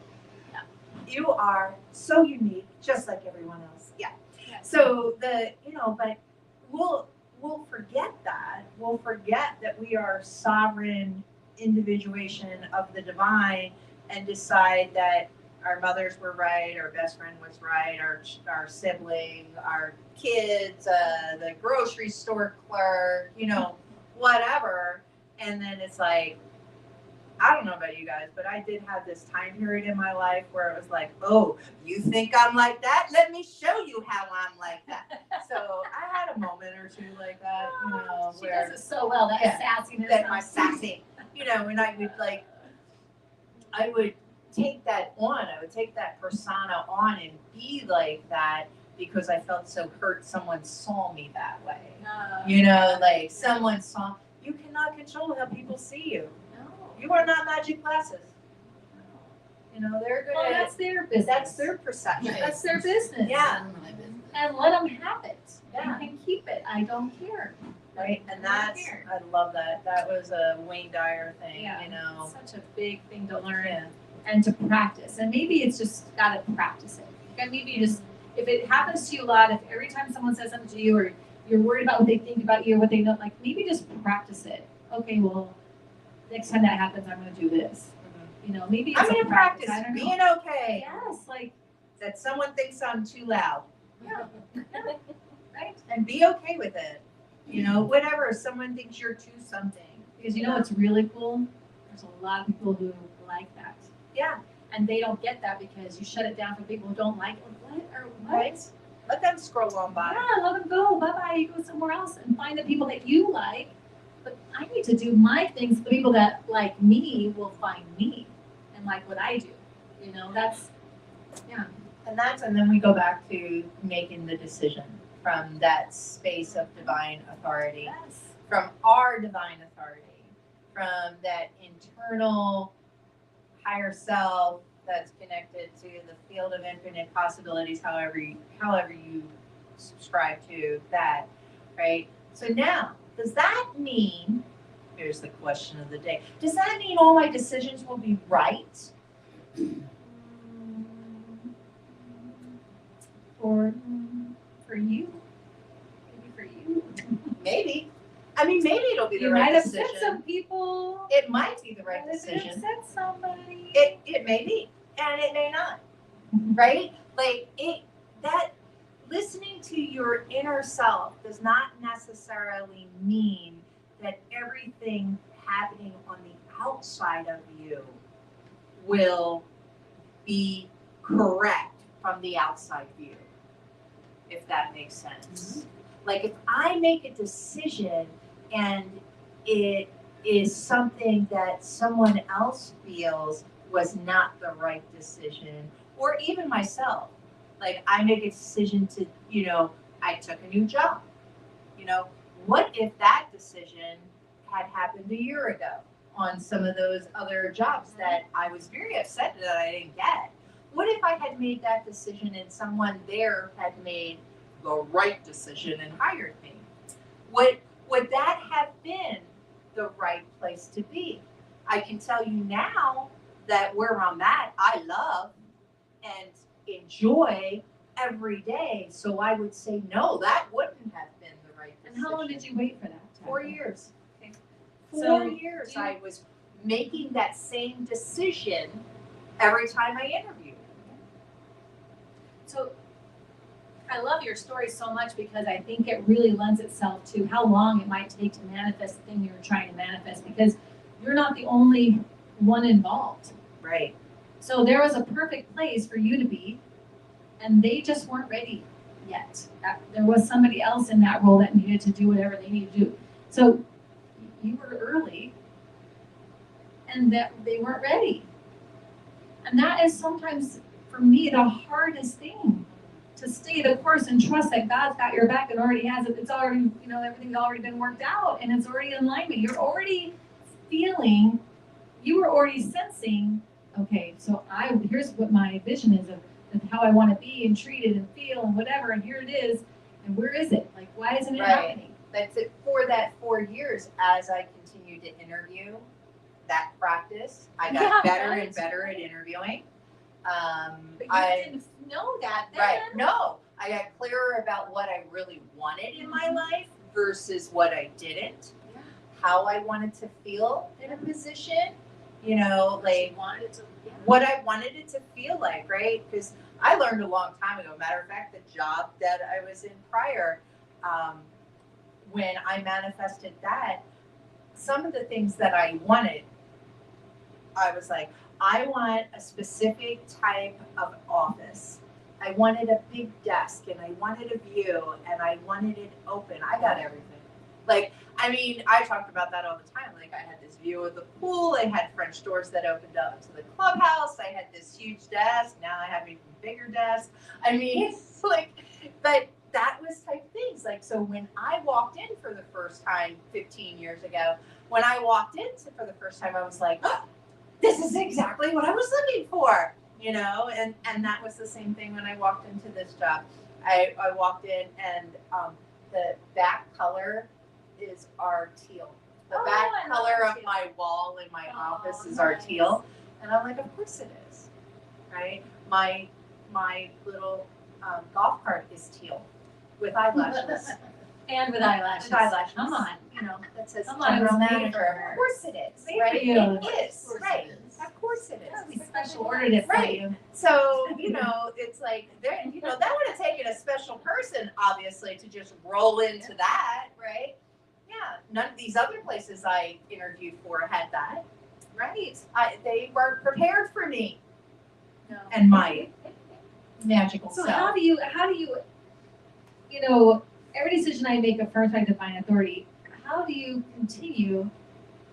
S2: You are so unique, just like everyone else. Yeah. So but we'll forget that. We'll forget that we are sovereign individuation of the divine and decide that our mothers were right, our best friend was right, our sibling, our kids, the grocery store clerk, you know, whatever. And then it's like, I don't know about you guys, but I did have this time period in my life where it was like, oh, you think I'm like that? Let me show you how I'm like that. So I had a moment or two like that, you know,
S1: She
S2: where
S1: does it so well. That
S2: Yeah.
S1: sassiness.
S2: that my sassy, you know, and I would take that on. I would take that persona on and be like that because I felt so hurt someone saw me that way. You know, like someone saw, you cannot control how people see you.
S1: No.
S2: You are not magic glasses. You know, they're good
S1: Well,
S2: at
S1: that's their business.
S2: that's their perception.
S1: That's their business.
S2: Yeah.
S1: And let them have it.
S2: Yeah.
S1: You can keep it. I don't care.
S2: Right, and
S1: I don't
S2: that's,
S1: care.
S2: I love that. That was a Wayne Dyer thing,
S1: Yeah.
S2: you know.
S1: It's such a big thing to learn
S2: Yeah.
S1: and to practice. And maybe it's just gotta practice it. And maybe you just, if it happens to you a lot, if every time someone says something to you or you're worried about what they think about you or what they don't like, maybe just practice it. Okay, well, next time that happens, I'm gonna do this. You know, maybe it's
S2: I'm gonna
S1: a practice.
S2: practice
S1: I don't know.
S2: being okay.
S1: Yes, like,
S2: That someone thinks I'm too loud.
S1: yeah, right?
S2: And be okay with it. You know, whatever. If someone thinks you're too something.
S1: Because you know what's really cool? There's a lot of people who like that.
S2: Yeah.
S1: And they don't get that because you shut it down for people who don't like it. What or what?
S2: Right. Let them scroll on by.
S1: Yeah, let them go. Bye bye. You go somewhere else and find the people that you like. But I need to do my things. The people that like me will find me and like what I do. You know, that's, yeah.
S2: And then we go back to making the decision from that space of divine authority,
S1: Yes.
S2: from our divine authority, from that internal higher self that's connected to the field of infinite possibilities, however you subscribe to that, right? So now, does that mean, here's the question of the day, does that mean all my decisions will be right?
S1: For you, maybe for you.
S2: Maybe. I mean, maybe it'll be the
S1: You
S2: right
S1: might
S2: decision.
S1: upset some people.
S2: It might be the right
S1: Might
S2: decision.
S1: upset somebody.
S2: It may be, and it may not, right? Like that listening to your inner self does not necessarily mean that everything happening on the outside of you will be correct from the outside view, if that makes sense. Like if I make a decision and it is something that someone else feels was not the right decision, or even myself, like I make a decision to, I took a new job. What if that decision had happened a year ago on some of those other jobs that I was very upset that I didn't get? What if I had made that decision and someone there had made the right decision and hired me? Would that have been the right place to be? I can tell you now that where I'm at, I love and enjoy every day. So I would say, no, that wouldn't have been the right decision.
S1: And how long did you wait for that?
S2: 4 years.
S1: Okay.
S2: 4
S1: So,
S2: years
S1: do you-
S2: I was making that same decision every time I interviewed.
S1: So I love your story so much because I think it really lends itself to how long it might take to manifest the thing you're trying to manifest, because you're not the only one involved.
S2: Right.
S1: So there was a perfect place for you to be, and they just weren't ready yet. There was somebody else in that role that needed to do whatever they needed to do. So you were early, and that they weren't ready. And that is sometimes, for me, the hardest thing, to stay the course and trust that God's got your back and already has it. It's already, everything's already been worked out and it's already in alignment. You're already feeling, you were already sensing, okay, so here's what my vision is of how I want to be and treated and feel and whatever, and here it is. And where is it? Like, why isn't it happening?
S2: That's it. For that 4 years, as I continued to interview, that practice, I got better and better at interviewing.
S1: But you didn't know that then.
S2: Right. No, I got clearer about what I really wanted in my life versus what I didn't.
S1: Yeah.
S2: How I wanted to feel in a position, like
S1: Wanted to, yeah.
S2: what I wanted it to feel like, right? Because I learned a long time ago. Matter of fact, the job that I was in prior, when I manifested that, some of the things that I wanted, I was like, I want a specific type of office. I wanted a big desk and I wanted a view and I wanted it open. I got everything. I talked about that all the time. Like I had this view of the pool. I had French doors that opened up to the clubhouse. I had this huge desk. Now I have an even bigger desk. But that was type things. Like, so when I walked in for the first time 15 years ago, when I walked in for the first time, I was like, oh, this is exactly what I was looking for, and that was the same thing when I walked into this job. I walked in and the back color is our teal. The back color of my wall in my office is our teal. And I'm like, of course it is, right? My little golf cart is teal with eyelashes.
S1: And with eyelashes.
S2: With eyelashes.
S1: Come on.
S2: That says
S1: Come on,
S2: general
S1: it's made
S2: manager.
S1: for her.
S2: Of course it is,
S1: Made
S2: right?
S1: for you.
S2: It is,
S3: Of course
S2: right?
S3: it is.
S2: Of course it
S1: Yeah, we
S2: is.
S1: special ordered it for
S2: Right.
S1: you.
S2: So, it's like, that would have taken a special person, obviously, to just roll into that, right? Yeah, none of these other places I interviewed for had that, right? They weren't prepared for me
S1: No.
S2: and my magical
S1: So
S2: self.
S1: how do you, every decision I make affirms my divine authority. how do you continue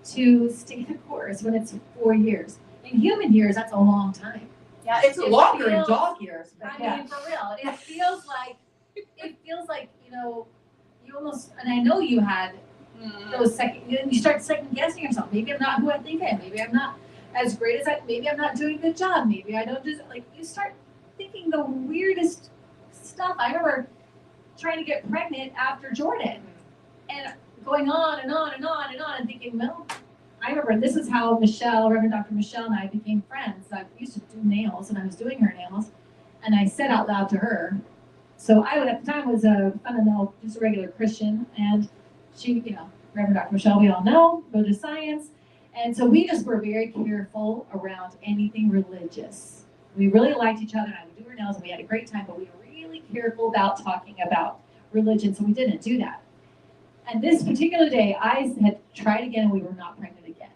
S1: to stay the course when it's 4 years? In human years, that's a long time.
S2: Yeah,
S3: It's
S1: It
S3: longer in
S1: feels-
S3: dog years, but
S1: I
S3: yeah.
S1: mean, for real, it feels like, you almost, and I know you had those you start second guessing yourself. Maybe I'm not who I think I am. Maybe I'm not as great as maybe I'm not doing a good job. Maybe I don't just, like, you start thinking the weirdest stuff. I remember trying to get pregnant after Jordan and going on and on and on and on and thinking, well, I remember this is how Reverend Dr. Michelle and I became friends. I used to do nails and I was doing her nails and I said out loud to her. So I at the time was a fundamental, just a regular Christian, and she, Reverend Dr. Michelle, we all know, religious science. And so we just were very careful around anything religious. We really liked each other and I would do her nails and we had a great time, but we were really careful about talking about religion, so we didn't do that. And this particular day, I had tried again and we were not pregnant again.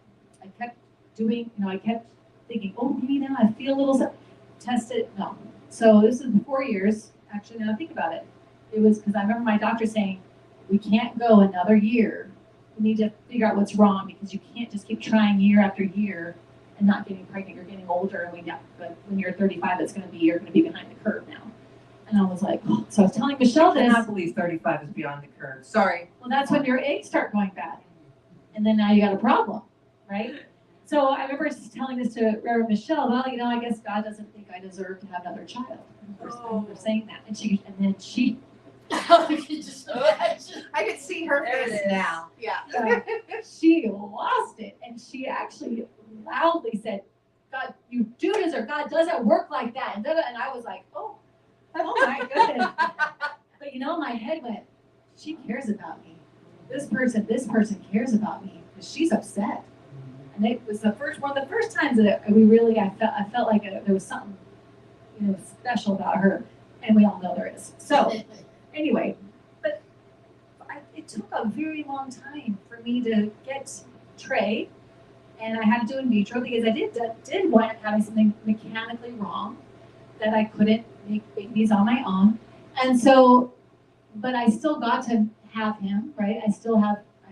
S1: I kept doing, I kept thinking, oh, maybe now I feel a little, tested, no. So this is 4 years, actually, now I think about it. It was because I remember my doctor saying, we can't go another year. We need to figure out what's wrong because you can't just keep trying year after year and not getting pregnant. You're getting older, and when you're 35, you're going to be behind the curve now. And I was like, oh. So I was telling Michelle
S3: I
S1: this.
S3: cannot believe 35 is beyond the curve. Sorry.
S1: Well, that's when your eggs start going bad. And then now you got a problem, right? So I remember telling this to Reverend Michelle, well, I guess God doesn't think I deserve to have another child. I remember saying that. And then she
S2: I could see her
S3: There it
S2: face
S3: is.
S2: now. Yeah.
S1: she lost it. And she actually loudly said, God, you do deserve, God doesn't work like that. And I was like, oh my goodness. But my head went, she cares about me. This person cares about me because she's upset. And it was one of the first times that I felt like there was something, special about her. And we all know there is. So anyway, but it took a very long time for me to get Trey. And I had to do in vitro because I did wind up having something mechanically wrong that I couldn't make babies on my own. And so, but I still got to have him, right? And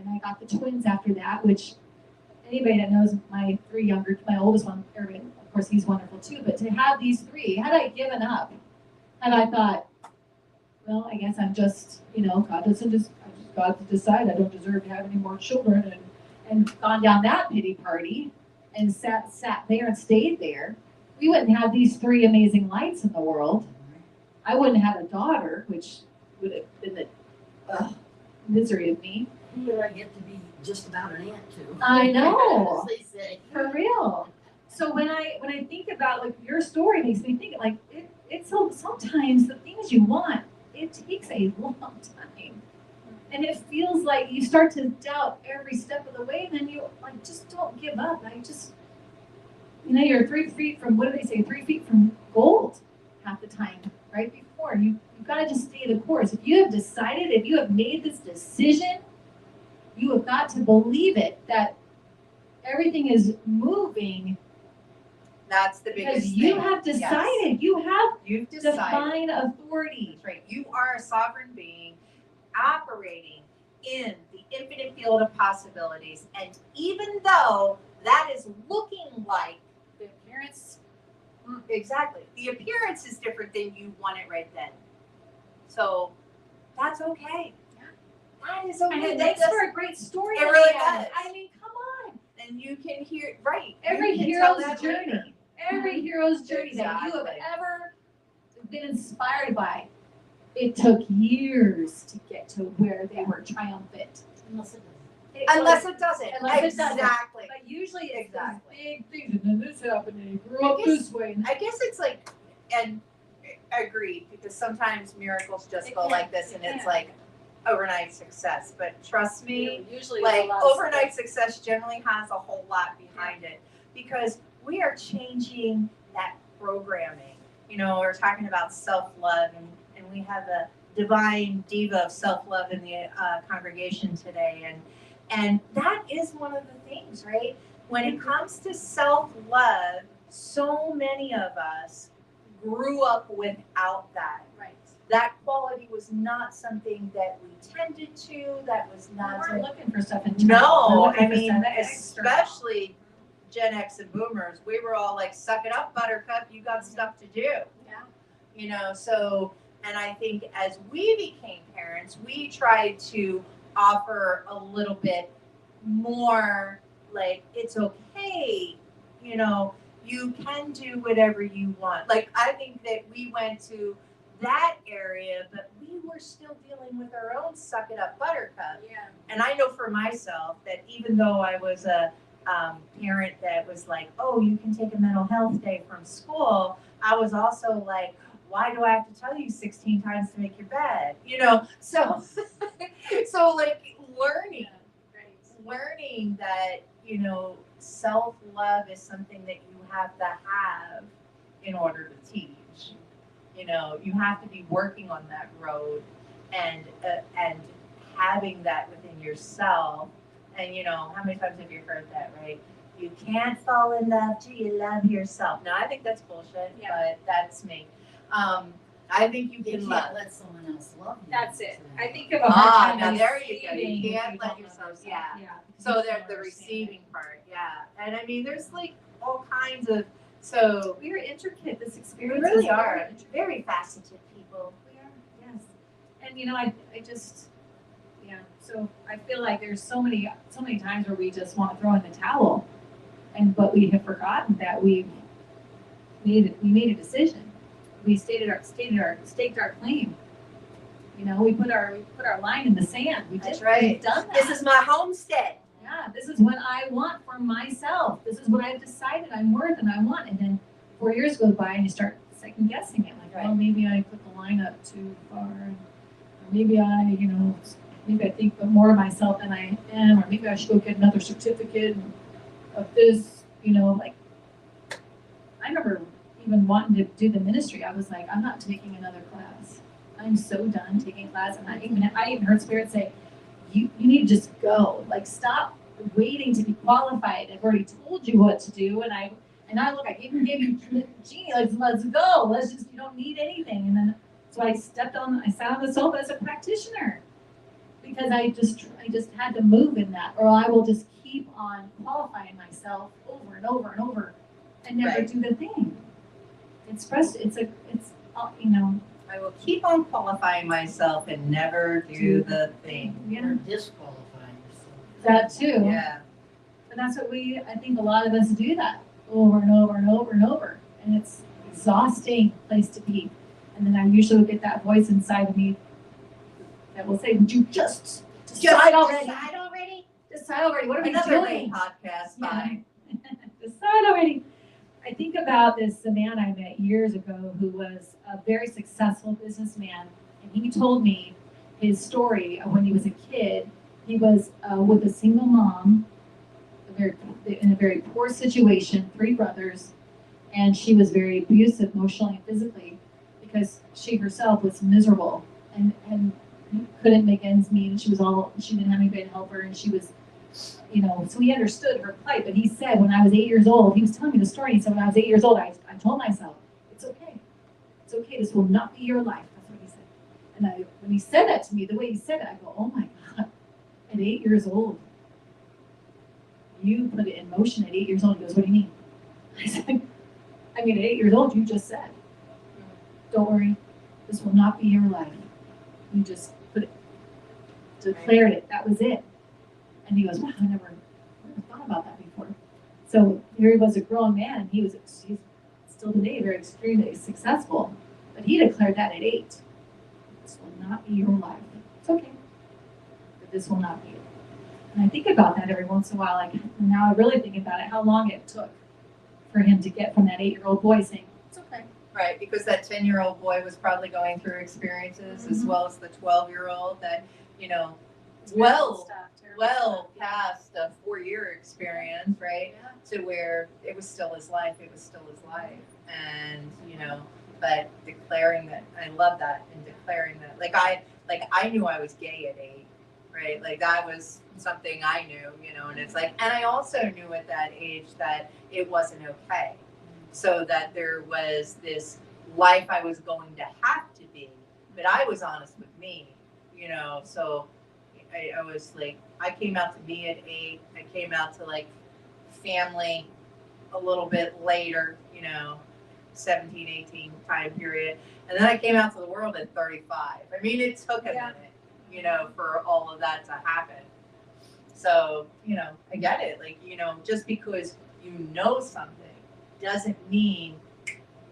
S1: I got the twins after that, which anybody that knows my oldest one, everybody, of course, he's wonderful too, but to have these three, had I given up, and I thought, well, I guess I'm just, God decided I don't deserve to have any more children, and gone down that pity party and sat there and stayed there, we wouldn't have these three amazing lights in the world. I wouldn't have a daughter, which would have been the misery of me.
S4: Who would I get to be just about an aunt to?
S1: I know.
S4: As they say.
S1: For real. So when I think about, like, your story makes me think, like, it's so sometimes the things you want, it takes a long time. And it feels like you start to doubt every step of the way, and then you, like, just don't give up. You're 3 feet from, what do they say, 3 feet from gold half the time, right before. You've got to just stay the course. If you have decided, if you have made this decision, you have got to believe it, that everything is moving.
S2: That's the biggest
S1: Because
S2: thing.
S1: you have decided,
S2: Yes. You've decided.
S1: divine authority.
S2: That's right. You are a sovereign being operating in the infinite field of possibilities. And even though that is looking like
S1: The appearance.
S2: exactly, the appearance is different than you want it right then. So that's okay.
S1: Yeah.
S2: That is okay.
S1: And thanks for a great story.
S2: It really
S1: Leanne.
S2: does.
S1: I mean, come on.
S2: And you can hear, right.
S1: Every
S2: you can tell
S1: hero's
S2: that
S1: journey.
S2: later.
S1: Every hero's journey that you have
S2: Exactly.
S1: ever been inspired by, it took years to get to where they were triumphant.
S4: Unless it
S2: Unless it doesn't.
S1: Unless it doesn't.
S2: Exactly.
S1: But usually it's
S2: Exactly.
S1: these big things, and then this happened, and you grew
S2: I
S1: up
S2: guess-
S1: this way.
S2: I guess it's like, and agreed, because sometimes miracles just
S1: It
S2: go
S1: can,
S2: like this,
S1: it
S2: and it's
S1: can.
S2: like overnight success. But trust me,
S1: Usually
S2: like
S1: it's a lot of
S2: overnight success generally has a whole lot behind it, because we are changing that programming. We're talking about self-love, and we have a divine diva of self-love in the congregation today, and that is one of the things, right? When it comes to self-love, so many of us grew up without that.
S1: Right.
S2: that quality was not something that we tended to, that was
S1: We
S2: not
S1: weren't
S2: something.
S1: looking for stuff internal. We're
S2: No,
S1: looking
S2: I
S1: for
S2: mean,
S1: stuff external.
S2: especially Gen X and boomers, we were all like, suck it up, buttercup, you got stuff to do.
S1: Yeah.
S2: You know, so, and I think as we became parents, we tried to offer a little bit more, like, it's okay, you know, you can do whatever you want. Like, I think that we went to that area, but we were still dealing with our own suck it up buttercup.
S1: Yeah.
S2: And I know for myself that even though I was a parent that was like, oh, you can take a mental health day from school, I was also like, why do I have to tell you 16 times to make your bed? You know, so so like learning that, you know, self-love is something that you have to have in order to teach. You know, you have to be working on that road and having that within yourself. And you know, how many times have you heard that, right? You can't fall in love till you love yourself. Now, I think that's bullshit,
S1: Yeah.
S2: but that's me. I think you
S4: You
S2: can
S4: can't
S2: love.
S4: let someone else love you.
S1: That's it.
S4: So-
S1: I think of a hard time
S2: Now there you go.
S1: receiving
S2: You
S1: if
S2: can't
S1: you
S2: let
S1: don't love
S2: yourself, yeah.
S1: Yeah.
S2: So
S1: You
S2: there's
S1: don't
S2: the
S1: understand
S2: receiving part, yeah. And I mean, there's like all kinds of, so
S1: it. We are intricate. This
S2: we
S1: experience
S2: really
S1: is
S2: are
S1: very intricate.
S2: very faceted people.
S1: We are, yes. And you know, I just, yeah. So I feel like there's so many times where we just want to throw in the towel, but we have forgotten that we made a decision. We staked our claim. You know, we put our line in the sand.
S2: That's right.
S1: We've done that.
S2: This is my homestead.
S1: Yeah, this is what I want for myself. This is what I've decided I'm worth and I want. And then 4 years goes by and you start second guessing it. Like, well, maybe I put the line up too far. Or maybe I think more of myself than I am. Or maybe I should go get another certificate of this, you know, like, I remember even wanting to do the ministry. I was like, I'm not taking another class. I'm so done taking class. And I even heard Spirit say, you need to just go. Like, stop waiting to be qualified. I've already told you what to do. And I look, I even gave you Jeannie, let's go. Let's just, you don't need anything. And then, so I sat on the sofa as a practitioner because I just had to move in that, or I will just keep on qualifying myself over and over and over and never do the thing. You know.
S2: I will keep on qualifying myself and never do the thing.
S1: Yeah.
S4: Or disqualifying yourself.
S1: That too.
S2: Yeah.
S1: And that's what I think a lot of us do that over and over and over and over. And it's exhausting place to be. And then I usually get that voice inside of me that will say, would you just decide already?
S2: Decide already?
S1: Decide already. What are we
S2: Another
S1: doing?
S2: great podcast. Bye.
S1: Decide already. I think about this man I met years ago who was a very successful businessman. And he told me his story of when he was a kid. He was with a single mom, in a very poor situation, 3 brothers, and she was very abusive emotionally and physically because she herself was miserable and couldn't make ends meet, and she didn't have anybody to help her, and she was, you know, so he understood her plight. But he said, when I was 8 years old, he was telling me the story. He said, when I was 8 years old, I told myself, it's okay, this will not be your life. That's what he said. And when he said that to me, the way he said it, I go, oh my God, at 8 years old. You put it in motion at 8 years old. He goes, what do you mean? I said, at 8 years old, you just said, don't worry, this will not be your life. You just declared it. That was it. And he goes, wow, I never thought about that before. So here he was, a grown man. He's still today very extremely successful. But he declared that at 8. This will not be your life. It's okay. But this will not be it. And I think about that every once in a while. Like, now I really think about it, how long it took for him to get from that 8-year-old boy saying, it's okay.
S2: Right, because that 10-year-old boy was probably going through experiences as well as the 12-year-old that, you know, well past a 4-year experience, right?
S1: Yeah.
S2: To where it was still his life, and, you know, but declaring that, I love that, and declaring that, like I knew I was gay at 8, right? Like that was something I knew, you know, and it's like, and I also knew at that age that it wasn't okay. So that there was this life I was going to have to be but I was honest with me, so I was like, I came out to me at 8, I came out to like family a little bit later, 17, 18 time period. And then I came out to the world at 35. I mean, it took a
S1: Yeah.
S2: minute, for all of that to happen. So, I get it. Like, just because you know something doesn't mean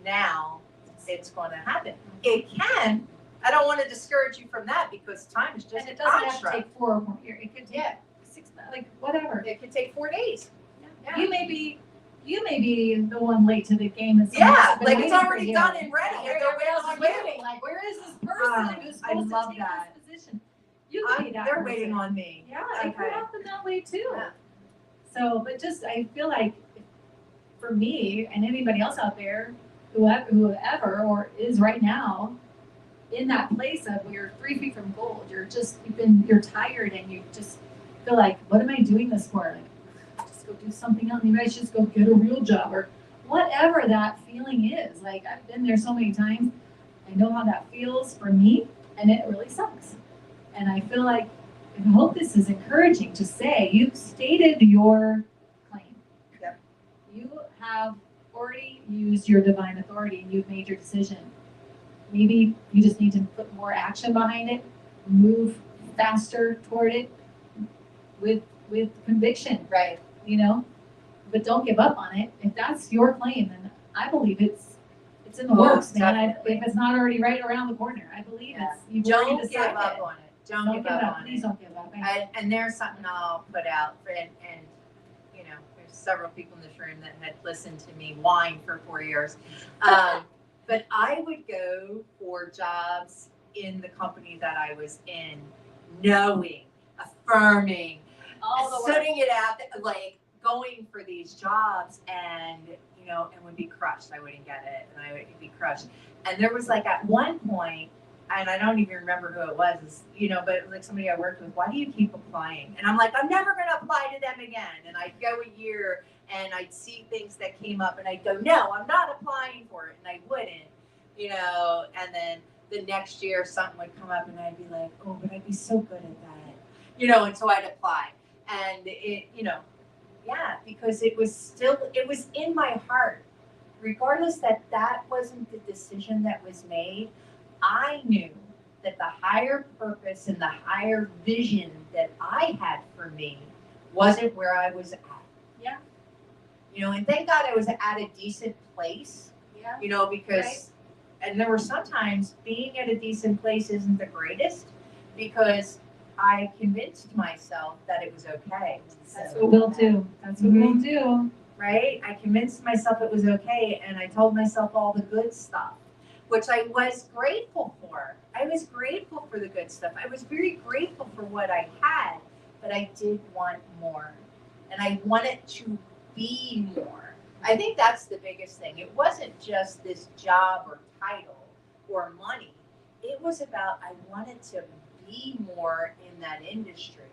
S2: now it's going to happen. It can. I don't want to discourage you from that because time is just
S1: And it
S2: a
S1: doesn't have to
S2: construct.
S1: take 4 more years. It could take
S2: Yeah.
S1: 6 months, like whatever.
S2: It could take 4 days. Yeah.
S1: You may be the one late to the game. And
S2: Yeah,
S1: someone else has been
S2: like it's
S1: waiting for
S2: already
S1: you.
S2: done and ready.
S1: Yeah,
S2: And they're
S1: everybody
S2: waiting
S1: else
S2: on
S1: is
S2: you.
S1: waiting. Like, where is this person who's
S3: I
S1: supposed
S3: love
S1: to take
S3: that.
S1: this position? You could be that
S2: They're
S1: person.
S2: waiting on me.
S1: Yeah, it could
S2: Okay.
S1: happen that way too.
S2: Yeah.
S1: So, but just I feel like for me and anybody else out there, whoever or is right now in that place of where you're 3 feet from gold, you're tired and you just feel like, what am I doing this for? Like, just go do something else. Maybe I should just go get a real job or whatever that feeling is. Like I've been there so many times. I know how that feels for me, and it really sucks. And I feel like I hope this is encouraging to say you've stated your claim.
S2: Yep.
S1: You have already used your divine authority and you've made your decision. Maybe you just need to put more action behind it, move faster toward it with conviction,
S2: Right.
S1: But don't give up on it. If that's your claim, then I believe it's in the
S2: Most
S1: works, man.
S2: definitely.
S1: If it's not already right around the corner, I believe
S2: Yeah.
S1: you've already
S2: Don't give
S1: decided
S2: up
S1: it.
S2: on it. Don't give up on
S1: Please
S2: it.
S1: don't give up.
S2: And there's something I'll put out, and there's several people in this room that had listened to me whine for 4 years. But I would go for jobs in the company that I was in, knowing, affirming,
S1: All the work.
S2: putting it out, like going for these jobs and would be crushed. I wouldn't get it and I would be crushed. And there was like at one point, and I don't even remember who it was, but it was like somebody I worked with, why do you keep applying? And I'm like, I'm never going to apply to them again. And I'd go a year and I'd see things that came up and I'd go, no, I'm not applying for it. And I wouldn't, and then the next year something would come up and I'd be like, oh, but I'd be so good at that, and so I'd apply. And it, because it was in my heart, regardless that wasn't the decision that was made. I knew that the higher purpose and the higher vision that I had for me wasn't where I was at.
S1: Yeah.
S2: And thank God I was at a decent place,
S1: Yeah.
S2: because,
S1: Right.
S2: and there were sometimes being at a decent place isn't the greatest because I convinced myself that it was okay.
S1: That's what we'll do. That's what we'll do.
S2: Right? I convinced myself it was okay, and I told myself all the good stuff, which I was grateful for. I was grateful for the good stuff. I was very grateful for what I had, but I did want more, and I wanted to be more. I think that's the biggest thing. It wasn't just this job or title or money. It was about I wanted to be more in that industry.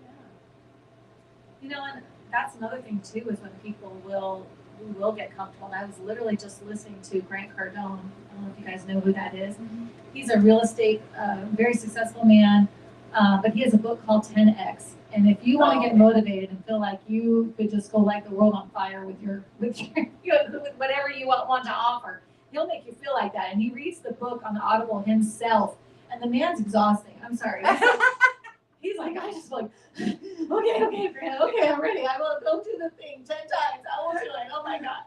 S1: And that's another thing too, is when people will get comfortable. And I was literally just listening to Grant Cardone. I don't know if you guys know who that is. He's a real estate, very successful man, but he has a book called 10X. And if you want to get motivated and feel like you could just go light the world on fire with with whatever you want to offer, he'll make you feel like that. And he reads the book on the Audible himself, and the man's exhausting. I'm sorry. He's like, I just like, okay, Grant, okay, I'm ready. I will go do the thing 10 times. I will do it. Oh my God.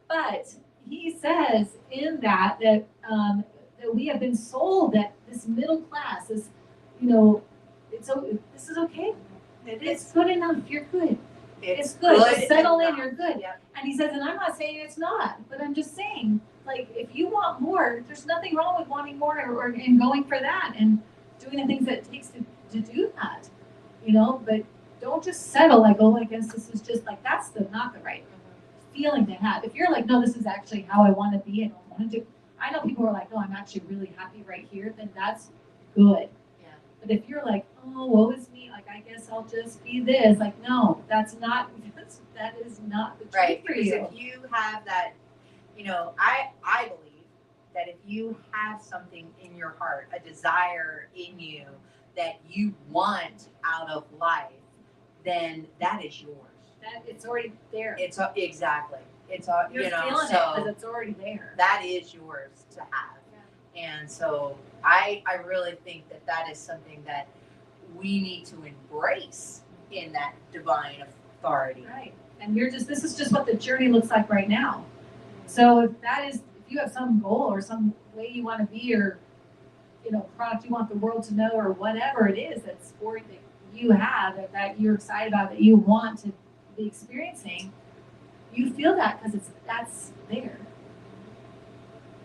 S1: But he says in that we have been sold that this middle class is, this is okay. It's good enough. You're good. It's good. Just settle in. You're good.
S2: Yep.
S1: And he says, and I'm not saying it's not, but I'm just saying, like, if you want more, there's nothing wrong with wanting more and going for that and doing the things that it takes to do that, but don't just settle like, oh, I guess this is just like, that's not the right feeling to have. If you're like, no, this is actually how I want to be and I want to do, I know people are like, no, I'm actually really happy right here, then that's good.
S2: Yeah.
S1: But if you're like, oh, woe is me, like, I guess I'll just be this, like, no, that is not the truth
S2: Right,
S1: for
S2: because
S1: you.
S2: if you have that, I believe that if you have something in your heart, a desire in you that you want out of life, then that is yours.
S1: That it's already there.
S2: It's exactly. It's
S1: You're
S2: you know,
S1: feeling it
S2: so
S1: because it's already there.
S2: that is yours to have. And so I really think that that is something that we need to embrace in that divine authority.
S1: Right. And this is just what the journey looks like right now. So if you have some goal or some way you want to be, or, product you want the world to know, or whatever it is that sport that you have, that you're excited about, that you want to be experiencing, you feel that because that's there.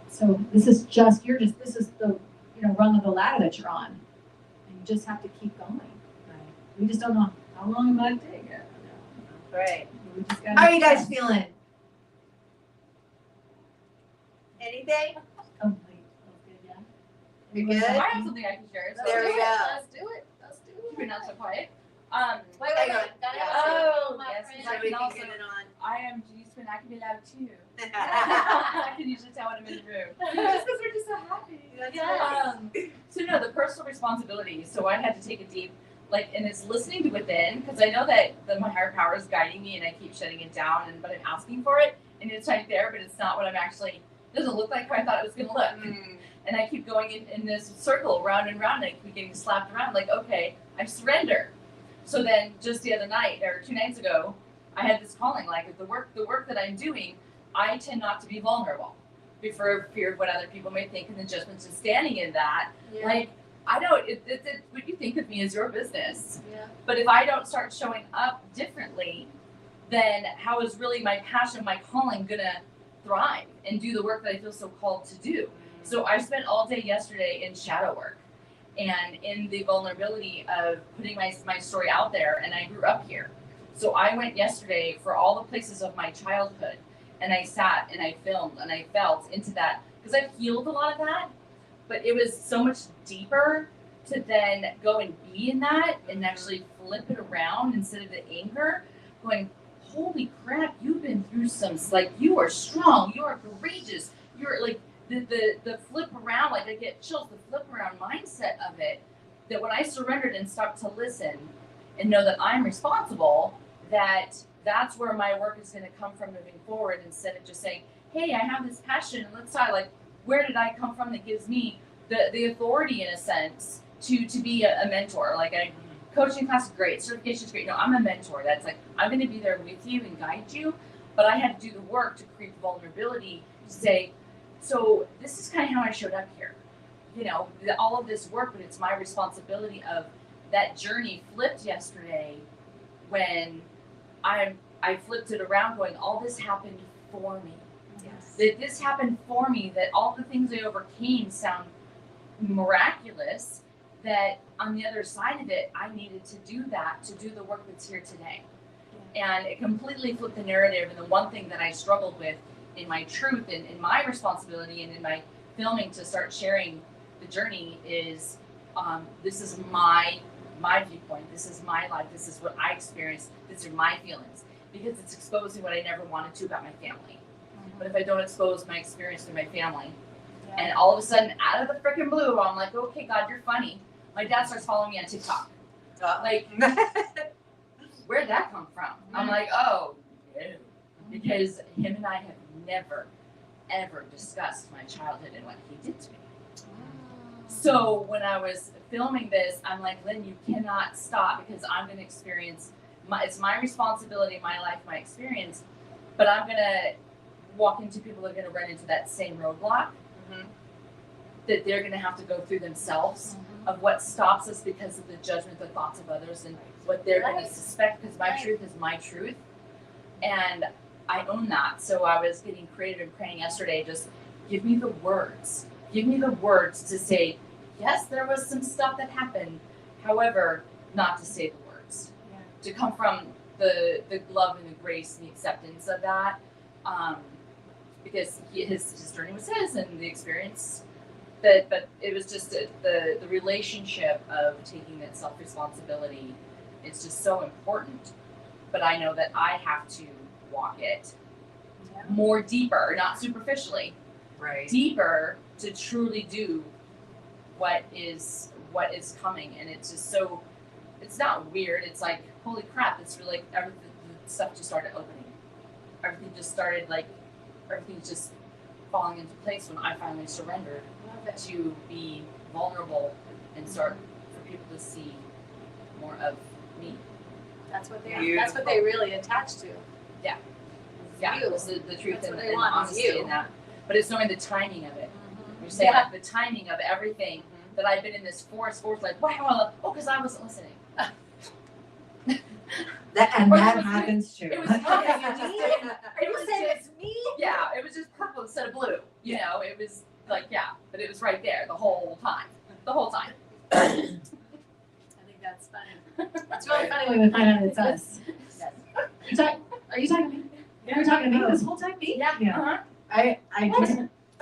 S1: So this is the, rung of the ladder that you're on. And you just have to keep going.
S2: Right.
S1: We just don't know how long it might take.
S2: Right.
S1: We just gotta
S2: How are you guys feeling? Anything?
S1: Oh, wait. That's good, yeah.
S2: You good?
S5: I have something I can share. So
S2: There we go.
S1: Let's do it.
S5: You're not so quiet.
S1: Wait,
S2: Hang on.
S1: gotta
S2: Yeah.
S1: have
S5: Oh,
S1: my
S5: yes,
S1: friend.
S2: So we can get it on.
S5: I am Denise, but I can be loud too. I can usually tell when I'm in the room. Just because we're just so happy. So no, the personal responsibility. So I had to take a deep, and it's listening to within, because I know that my higher power is guiding me, and I keep shutting it down, but I'm asking for it, and it's right there, but it's not what I'm actually. It doesn't look like how I thought it was going to look. And I keep going in this circle round and round, and I keep getting slapped around. Okay, I surrender. So then, just the other night or 2 nights ago, I had this calling. The work that I'm doing, I tend not to be vulnerable, for fear of what other people may think and the judgments. And standing in that, I don't. What you think of me is your business.
S1: Yeah.
S5: But if I don't start showing up differently, then how is really my passion, my calling, gonna thrive and do the work that I feel so called to do? So I spent all day yesterday in shadow work and in the vulnerability of putting my story out there. And I grew up here. So I went yesterday for all the places of my childhood, and I sat and I filmed and I felt into that, because I've healed a lot of that, but it was so much deeper to then go and be in that and actually flip it around instead of the anger, going, holy crap, you've been through some, you are strong, you are courageous, you're the flip around, I get chills, the flip around mindset of it, that when I surrendered and stopped to listen and know that I'm responsible, that's where my work is going to come from moving forward, instead of just saying, hey, I have this passion, and let's talk, where did I come from that gives me the authority, in a sense, to be a mentor. A coaching class is great, certification is great. No, I'm a mentor. That's I'm going to be there with you and guide you, but I had to do the work to create the vulnerability to say, so this is kind of how I showed up here. All of this work, but it's my responsibility of that journey flipped yesterday when I flipped it around, going, all this happened for me.
S2: Yes.
S5: That this happened for me, that all the things I overcame sound miraculous, that on the other side of it, I needed to do that, to do the work that's here today. And it completely flipped the narrative. And the one thing that I struggled with in my truth and in my responsibility and in my filming to start sharing the journey is, this is my viewpoint, this is my life, this is what I experienced, these are my feelings, because it's exposing what I never wanted to about my family. But if I don't expose my experience to my family, and all of a sudden, out of the freaking blue, I'm like, okay, God, you're funny. My dad starts following me on TikTok. Where'd that come from? I'm like, oh, no. Because him and I have never, ever discussed my childhood and what he did to me. So when I was filming this, I'm like, Lynn, you cannot stop, because I'm going to experience, it's my responsibility, my life, my experience, but I'm going to walk into people that are going to run into that same roadblock that they're going to have to go through themselves, of what stops us because of the judgment, the thoughts of others, and what they're going to suspect, because my truth is my truth. And I own that. So I was getting creative and praying yesterday, just give me the words. Give me the words to say, yes, there was some stuff that happened. However, not to say the words. To come from the love and the grace and the acceptance of that. Because his journey was his, and the experience. But it was just the relationship of taking that self-responsibility. It's just so important. But I know that I have to walk it more deeper, not superficially,
S3: Right.
S5: deeper to truly do what is coming. And it's just so, it's not weird. It's like, holy crap, it's really like everything, the stuff just started opening. Everything just started like, everything's just falling into place when I finally surrendered to be vulnerable and start for people to see more of me.
S1: That's what they
S3: Beautiful.
S1: really attach to.
S5: Yeah,
S1: You.
S5: it was the truth
S1: That's
S5: and,
S1: what they
S5: and
S1: want is
S5: honesty
S1: you.
S5: in that. But it's knowing the timing of it. You're saying like the timing of everything that I've been in this forest like, wow, oh, because I wasn't listening.
S3: And
S5: Or
S3: that
S5: it was-
S3: happens too.
S5: it was purple.
S1: Are you saying it's me?
S5: Yeah, it was just purple instead of blue. You know, it was like, yeah, but it was right there the whole time. The whole time.
S1: I think that's funny. It's really funny when we find out it's us. Are you talking to me? You were talking to me this whole time, me?
S5: Yeah.
S3: Yeah.
S5: Uh-huh.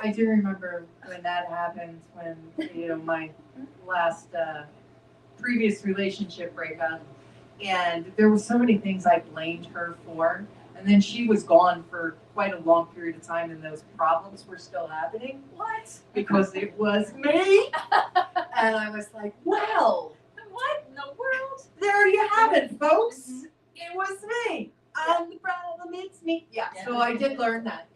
S3: I do remember when that happened, when, my last previous relationship breakup, and there were so many things I blamed her for, and then she was gone for quite a long period of time, and those problems were still happening.
S1: What?
S3: Because it was me, and I was like, well,
S1: What in the world?
S3: there you have it, folks. It was me. I'm the problem. It's me. Yeah. So I did learn that.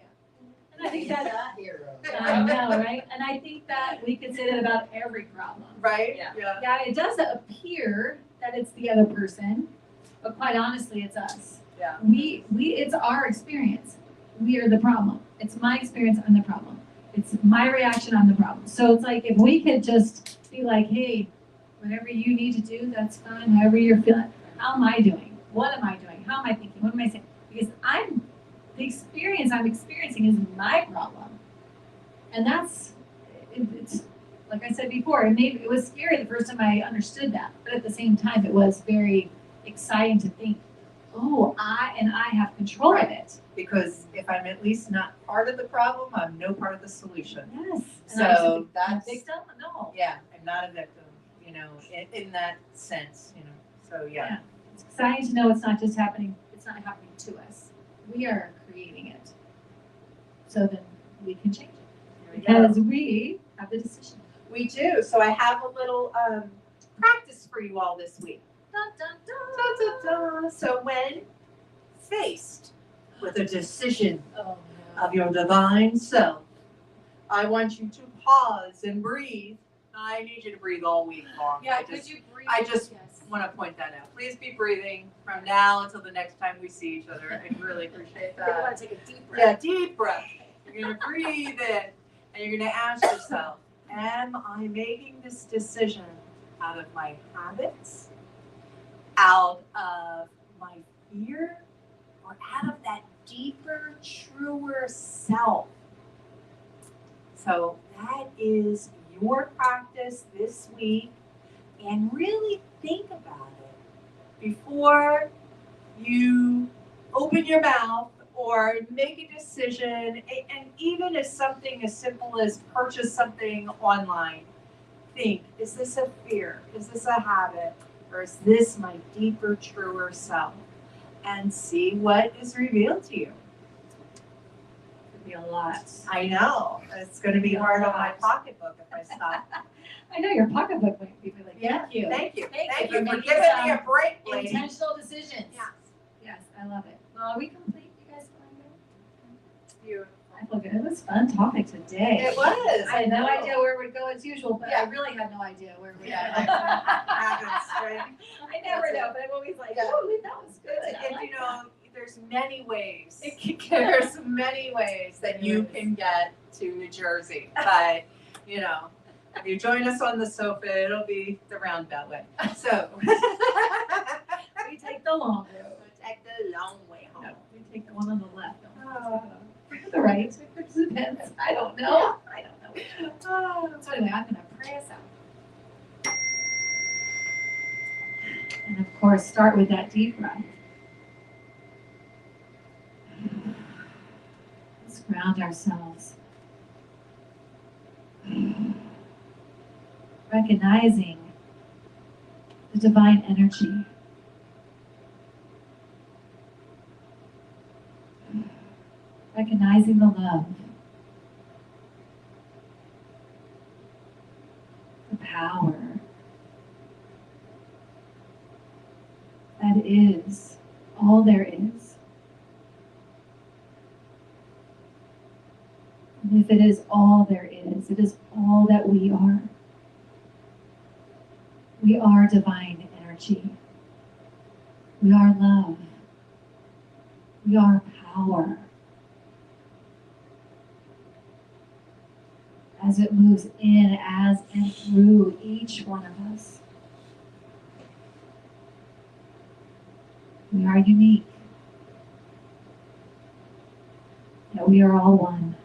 S1: And I think that,
S4: hero.
S1: I know, right? And I think that we could say that about every problem.
S3: Right?
S5: Yeah.
S1: Yeah, it does appear that it's the other person, but quite honestly, it's us.
S3: Yeah.
S1: It's our experience. We are the problem. It's my experience, I'm the problem. It's my reaction, I'm the problem. So it's like, if we could just be like, hey, whatever you need to do, that's fine, however you're feeling. How am I doing? What am I doing? How am I thinking? What am I saying? Because the experience I'm experiencing is my problem. And it's like I said before, it was scary the first time I understood that. But at the same time, it was very exciting to think, oh, I have control of it.
S3: Because if I'm at least not part of the problem, I'm no part of the solution.
S1: Yes.
S3: So
S1: I'm a
S3: that's,
S1: victim? No.
S3: yeah, I'm not a victim, in that sense, So, yeah.
S1: It's exciting to know it's not happening to us. We are creating it. So then we can change it.
S3: There we go.
S1: Because we have the decision.
S3: We do. So I have a little practice for you all this week.
S1: Dun, dun, dun.
S3: Da, da, da. So when faced with a decision
S1: Oh,
S3: of your divine self, I want you to pause and breathe. I need you to breathe all week long. I just want to point that out. Please be breathing from now until the next time we see each other. I really appreciate
S1: You
S3: that.
S1: want to take a deep breath.
S3: Yeah, deep breath. You're going to breathe in and you're going to ask yourself, am I making this decision out of my habits, out of my fear, or out of that deeper, truer self? So that is your practice this week, and really think about it before you open your mouth or make a decision. And even if something as simple as purchase something online, think, is this a fear? Is this a habit? Or is this my deeper, truer self? And see what is revealed to you.
S1: Could be a lot.
S3: I know. It's going to be hard on my pocketbook if I stop.
S1: I know your pocketbook might be like,
S3: Yeah,
S1: thank you.
S3: Thank you.
S1: Thank
S3: Thank
S1: you
S3: you
S1: for
S3: for
S1: making
S3: giving me
S1: some
S3: a break, lady.
S1: Intentional decisions.
S3: Yes.
S1: Yes, I love it. Well, are we complete? You guys want to go?
S3: Beautiful.
S1: I feel good. It was a fun topic today.
S3: It was.
S1: I had no idea where we'd go as usual, but I
S3: Yeah.
S1: really had no idea where we'd
S3: Yeah,
S1: go.
S3: that happens, right?
S1: I never know, but I'm always like,
S3: Yeah.
S1: oh, that was good. I
S3: And
S1: like
S3: you know, there's many ways. There's many ways that you can get to New Jersey. But, you know, if you join us on the sofa, it'll be the roundabout way. So.
S1: we take the long road.
S3: Take the long way home.
S1: No, we take the one on the left.
S3: Oh.
S1: The right. It depends. I don't know. I don't know.
S3: Oh.
S1: So anyway, I'm going to pray us out. And of course, start with that deep breath. Let's ground ourselves. Recognizing the divine energy. Recognizing the love. power that is all there is. And if it is all there is, it is all that we are. We are divine energy. We are love. We are power. As it moves in, as and through each one of us. We are unique. That we are all one.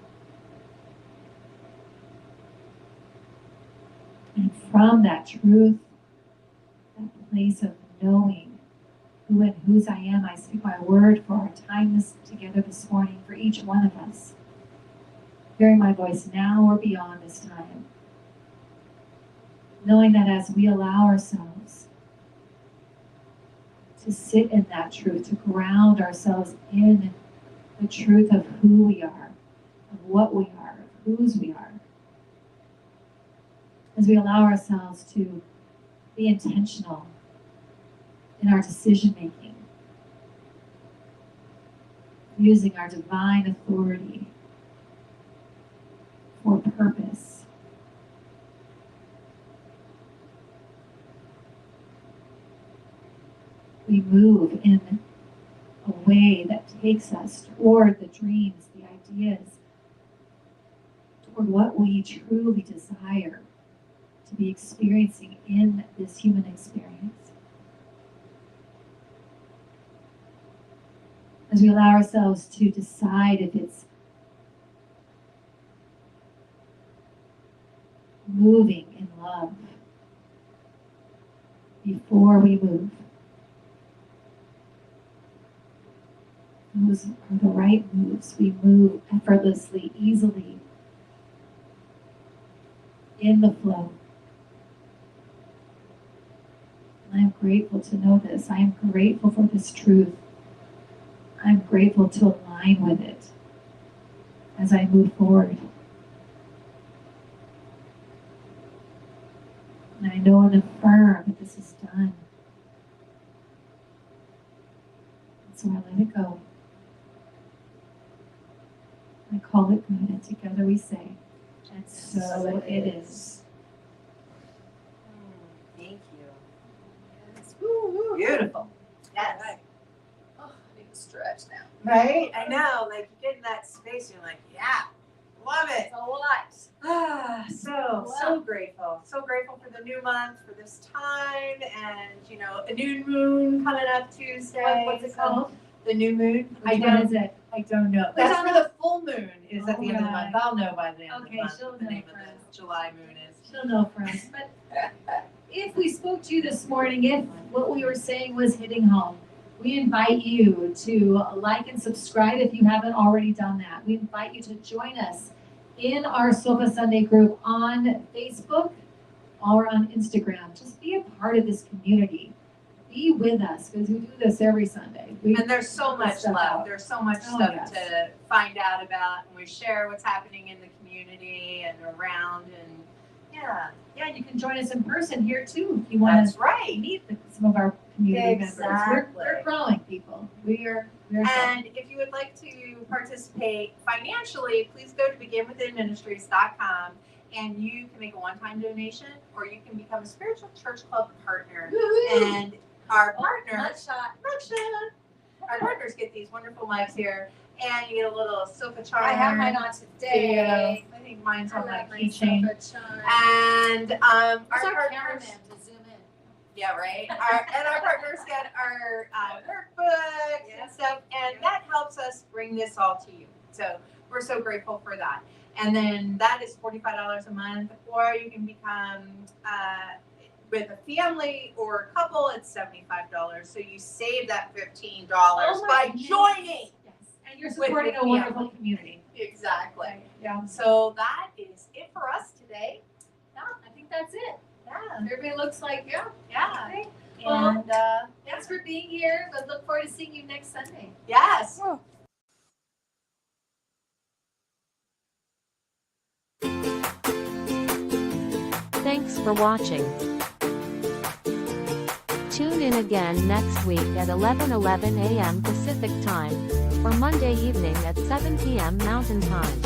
S1: And from that truth, that place of knowing who and whose I am, I speak my word for our time together this morning for each one of us. Hearing my voice now or beyond this time. Knowing that as we allow ourselves to sit in that truth, to ground ourselves in the truth of who we are, of what we are, of whose we are. As we allow ourselves to be intentional in our decision making, using our divine authority for purpose. We move in a way that takes us toward the dreams, the ideas, toward what we truly desire to be experiencing in this human experience. As we allow ourselves to decide if it's moving in love before we move. Those are the right moves. We move effortlessly, easily, in the flow. I am grateful to know this. I am grateful for this truth. I'm grateful to align with it as I move forward. And I know and affirm that this is done. And so I let it go. I call it good, and together we say, and so it is.
S3: Thank you. Beautiful. Yes.
S5: Oh, I need to stretch now.
S3: Right? I know. Like you get in that space, you're like, yeah, love it.
S5: It's a lot.
S3: So grateful. So grateful for the new month, for this time, and a new moon coming up Tuesday.
S1: What's it called?
S3: The new moon.
S1: Which one is it?
S3: I don't know.
S1: Wait,
S3: That's for the full moon. Is at the end of the month.
S1: Alright.
S3: I'll know by the end of the
S1: Okay,
S3: month
S1: she'll
S3: what the
S1: know
S3: name
S1: for
S3: of
S1: us.
S3: the July moon is.
S1: She'll know for us. But if we spoke to you this morning, if what we were saying was hitting home, we invite you to like and subscribe if you haven't already done that. We invite you to join us in our Sofa Sunday group on Facebook or on Instagram. Just be a part of this community. Be with us because we do this every Sunday.
S3: And there's so
S1: put
S3: much
S1: stuff
S3: love.
S1: out.
S3: There's so much
S1: Oh,
S3: stuff
S1: yes.
S3: to find out about, and we share what's happening in the community and around, and
S1: Yeah, you can join us in person here too if you want
S3: that's
S1: to
S3: right.
S1: meet some of our community members.
S3: Exactly.
S1: We're growing, people. We're growing.
S3: And if you would like to participate financially, please go to beginwithinministries.com, and you can make a one-time donation, or you can become a spiritual church club partner. And our partner, our partners get these wonderful mugs here, and you get a little sofa charm.
S5: I have mine on today.
S3: I think mine's on my
S5: my
S3: keychain.
S5: sofa charm.
S3: And our
S5: Where's our
S3: partners,
S5: cameraman to zoom in?
S3: yeah, right. Our partners get our workbooks and stuff, and that helps us bring this all to you. So we're so grateful for that. And then that is $45 a month, or you can become with a family or a couple, it's $75. So you save that $15 by joining.
S1: Yes, and you're supporting a wonderful community.
S3: Exactly.
S1: Yeah.
S3: So that is it for us today.
S1: Yeah, I think that's it.
S3: Yeah.
S1: Everybody looks like, yeah.
S3: Yeah.
S1: Okay.
S3: And
S1: Thanks for being here. But look forward to seeing you next Sunday.
S3: yes.
S6: Thanks for watching. Tune in again next week at 11:11 a.m. Pacific Time, or Monday evening at 7 p.m. Mountain Time.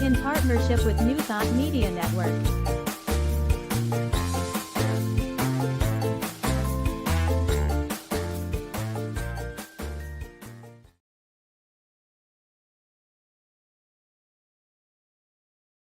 S6: In partnership with New Thought Media Network.